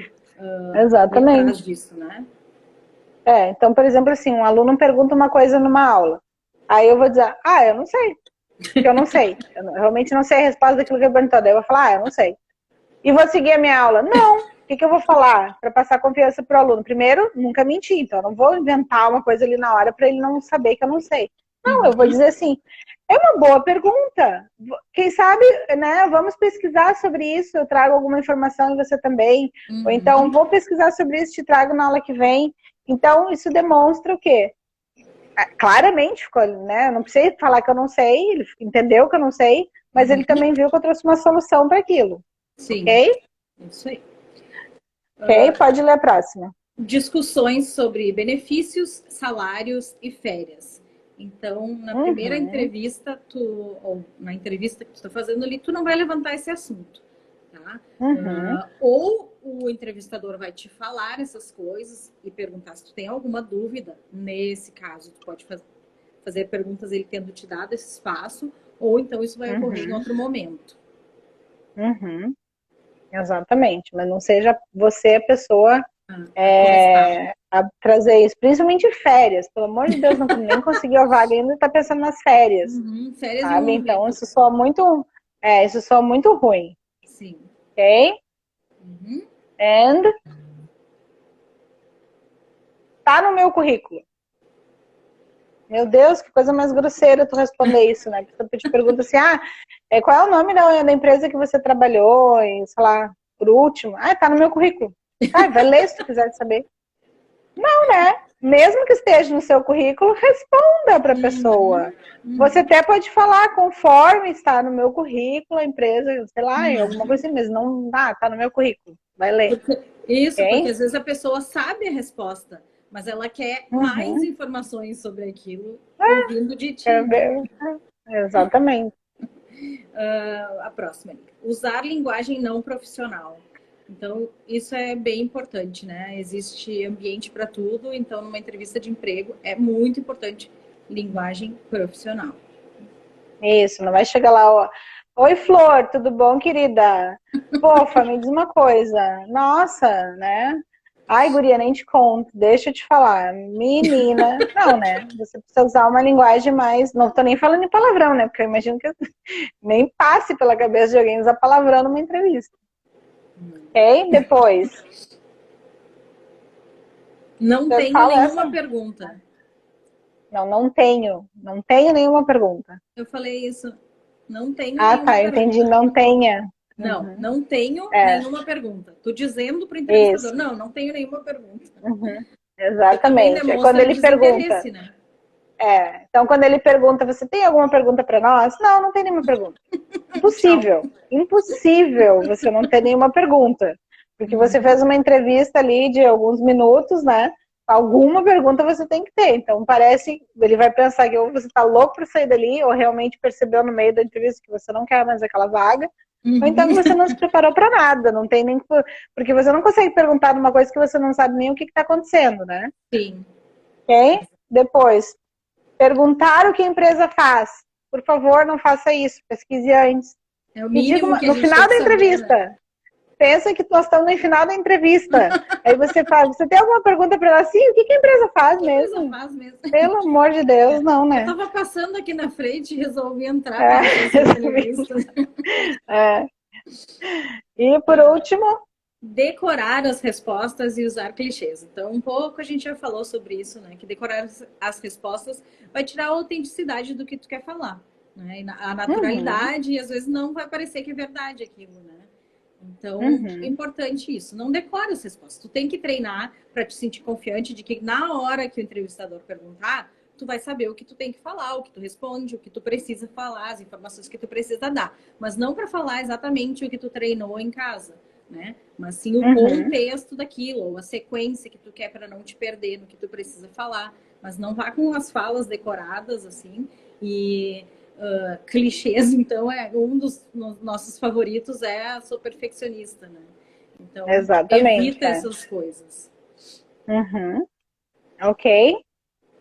exatamente atrás disso, né? Então, por exemplo, assim, um aluno pergunta uma coisa numa aula, aí eu vou dizer, eu não sei, porque eu não sei, eu realmente não sei a resposta daquilo que eu perguntou, daí eu vou falar, eu não sei. E vou seguir a minha aula? Não. O que eu vou falar para passar confiança para o aluno? Primeiro, nunca mentir. Então, eu não vou inventar uma coisa ali na hora para ele não saber que eu não sei. Não, eu vou dizer assim, é uma boa pergunta. Quem sabe, né, vamos pesquisar sobre isso, eu trago alguma informação e você também. Ou então, vou pesquisar sobre isso, te trago na aula que vem. Então, isso demonstra o quê? Claramente, né? Eu não precisei falar que eu não sei, ele entendeu que eu não sei, mas ele também viu que eu trouxe uma solução para aquilo. Sim. Ok? Isso aí. Ok, pode ler a próxima. Discussões sobre benefícios, salários e férias. Então, na primeira entrevista, ou na entrevista que tu está fazendo ali, tu não vai levantar esse assunto, tá? Ou o entrevistador vai te falar essas coisas e perguntar se tu tem alguma dúvida. Nesse caso, tu pode fazer perguntas ele tendo te dado esse espaço, ou então isso vai ocorrer em outro momento. Exatamente, mas não seja você a pessoa a trazer isso, principalmente férias, pelo amor de Deus, não nem conseguiu a vaga ainda e tá pensando nas férias, férias sabe? Então isso soa muito ruim. Sim. Ok? And tá no meu currículo. Meu Deus, que coisa mais grosseira tu responder isso, né? Porque tu te pergunta assim, qual é o nome da empresa que você trabalhou, e, sei lá, por último? Tá no meu currículo. Vai ler se tu quiser saber. Não, né? Mesmo que esteja no seu currículo, responda para a pessoa. Você até pode falar, conforme está no meu currículo, a empresa, sei lá, alguma coisa assim mesmo. Não dá, tá no meu currículo. Vai ler. Porque às vezes a pessoa sabe a resposta, mas ela quer mais informações sobre aquilo ouvindo de ti. Exatamente. A próxima. Usar linguagem não profissional. Então, isso é bem importante, né? Existe ambiente para tudo, então, numa entrevista de emprego, é muito importante linguagem profissional. Isso, não vai chegar lá, oi, Flor, tudo bom, querida? Fofa, me diz uma coisa. Nossa, né? Ai, guria, nem te conto, deixa eu te falar. Menina, não, né? Você precisa usar uma linguagem mais... Não tô nem falando em palavrão, né? Porque eu imagino que nem passe pela cabeça de alguém usar palavrão numa entrevista. Ok? Depois. Não tenho nenhuma pergunta. Não tenho. Não tenho nenhuma pergunta. Eu falei isso. Não tenho nenhuma pergunta. Eu entendi. Não tenha. Não tenho nenhuma pergunta. Tô dizendo pro entrevistador, não tenho nenhuma pergunta. Exatamente. É quando ele pergunta. Né? Então, quando ele pergunta, você tem alguma pergunta para nós? Não, não tem nenhuma pergunta. Impossível. Impossível você não ter nenhuma pergunta. Porque você fez uma entrevista ali de alguns minutos, né? Alguma pergunta você tem que ter. Então, parece, ele vai pensar que ou você está louco para sair dali, ou realmente percebeu no meio da entrevista que você não quer mais aquela vaga, ou então que você não se preparou para nada. Não tem nem. Porque você não consegue perguntar de uma coisa que você não sabe nem o que está acontecendo, né? Sim. Ok? Depois, perguntar o que a empresa faz. Por favor, não faça isso. Pesquise antes. É o E diga mínimo que a no gente final tem da que saber, entrevista. né? Pensa que nós estamos no final da entrevista. Aí você fala, você tem alguma pergunta para ela? Sim, o que a empresa faz O que a empresa mesmo? faz mesmo? Pelo amor de Deus, não, Eu né? estava passando aqui na frente e resolvi entrar para fazer essa entrevista. É. E por último, Decorar as respostas e usar clichês. Então, um pouco a gente já falou sobre isso, né? Que decorar as respostas vai tirar a autenticidade do que tu quer falar, né? E a naturalidade, e às vezes não vai parecer que é verdade aquilo, né? Então, é importante isso. Não decora as respostas. Tu tem que treinar para te sentir confiante de que na hora que o entrevistador perguntar, tu vai saber o que tu tem que falar, o que tu responde, o que tu precisa falar, as informações que tu precisa dar. Mas não para falar exatamente o que tu treinou em casa, né? Mas sim o contexto daquilo, ou a sequência que tu quer para não te perder no que tu precisa falar. Mas não vá com as falas decoradas, assim, e... clichês, então é um dos nossos favoritos é sou perfeccionista, né? Então exatamente. evita essas coisas. Ok.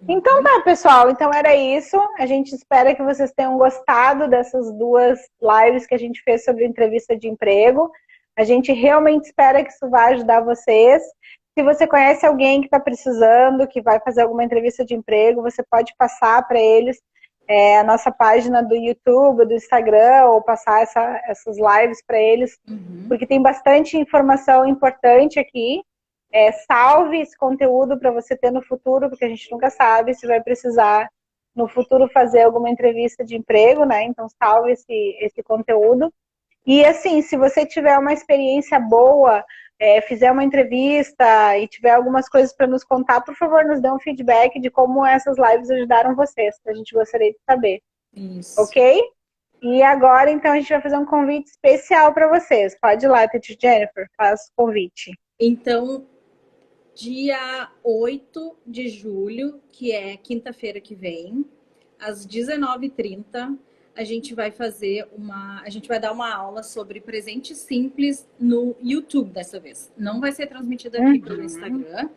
Então tá, pessoal. Então era isso. A gente espera que vocês tenham gostado dessas duas lives que a gente fez sobre entrevista de emprego. A gente realmente espera que isso vai ajudar vocês. Se você conhece alguém que está precisando, que vai fazer alguma entrevista de emprego, você pode passar para eles a nossa página do YouTube, do Instagram, ou passar essas lives para eles, porque tem bastante informação importante aqui. Salve esse conteúdo para você ter no futuro, porque a gente nunca sabe se vai precisar no futuro fazer alguma entrevista de emprego, né? Então salve esse conteúdo. E assim, se você tiver uma experiência boa, fizer uma entrevista e tiver algumas coisas para nos contar, por favor, nos dê um feedback de como essas lives ajudaram vocês. A gente gostaria de saber. Isso. Ok? E agora, então, a gente vai fazer um convite especial para vocês. Pode ir lá, Teacher Jennifer, faz o convite. Então, dia 8 de julho, que é quinta-feira que vem, às 19h30, a gente vai dar uma aula sobre presente simples no YouTube dessa vez. Não vai ser transmitida aqui pelo Instagram.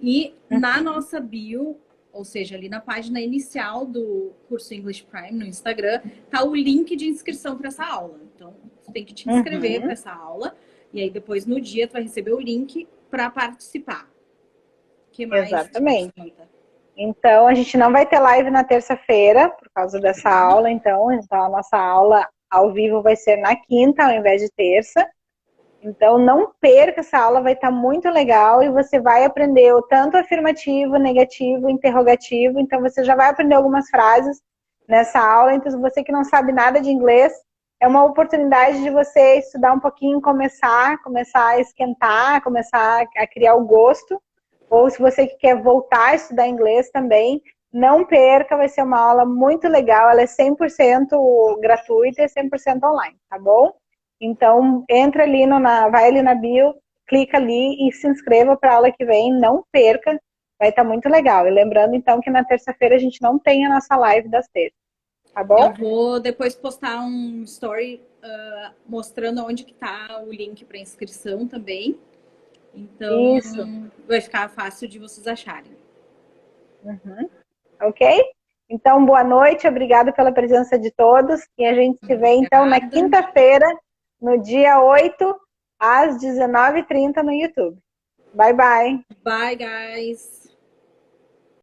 E na nossa bio, ou seja, ali na página inicial do curso English Prime no Instagram, tá o link de inscrição para essa aula. Então, você tem que te inscrever para essa aula. E aí depois no dia tu vai receber o link para participar. Que mais? Exatamente. Então, a gente não vai ter live na terça-feira, por causa dessa aula, então a nossa aula ao vivo vai ser na quinta, ao invés de terça. Então, não perca essa aula, vai estar muito legal e você vai aprender o tanto afirmativo, negativo, interrogativo. Então, você já vai aprender algumas frases nessa aula. Então, você que não sabe nada de inglês, é uma oportunidade de você estudar um pouquinho, começar a esquentar, começar a criar o gosto. Ou se você quer voltar a estudar inglês também, não perca, vai ser uma aula muito legal, ela é 100% gratuita e 100% online, tá bom? Então, entra ali, vai ali na bio, clica ali e se inscreva para a aula que vem, não perca, vai estar muito legal. E lembrando, então, que na terça-feira a gente não tem a nossa live das terças, tá bom? Eu vou depois postar um story mostrando onde que tá o link para inscrição também. Então, vai ficar fácil de vocês acharem. Ok? Então, boa noite, obrigada pela presença de todos. E a gente se vê, então, na quinta-feira, no dia 8, às 19h30 no YouTube. Bye, bye. Bye, guys.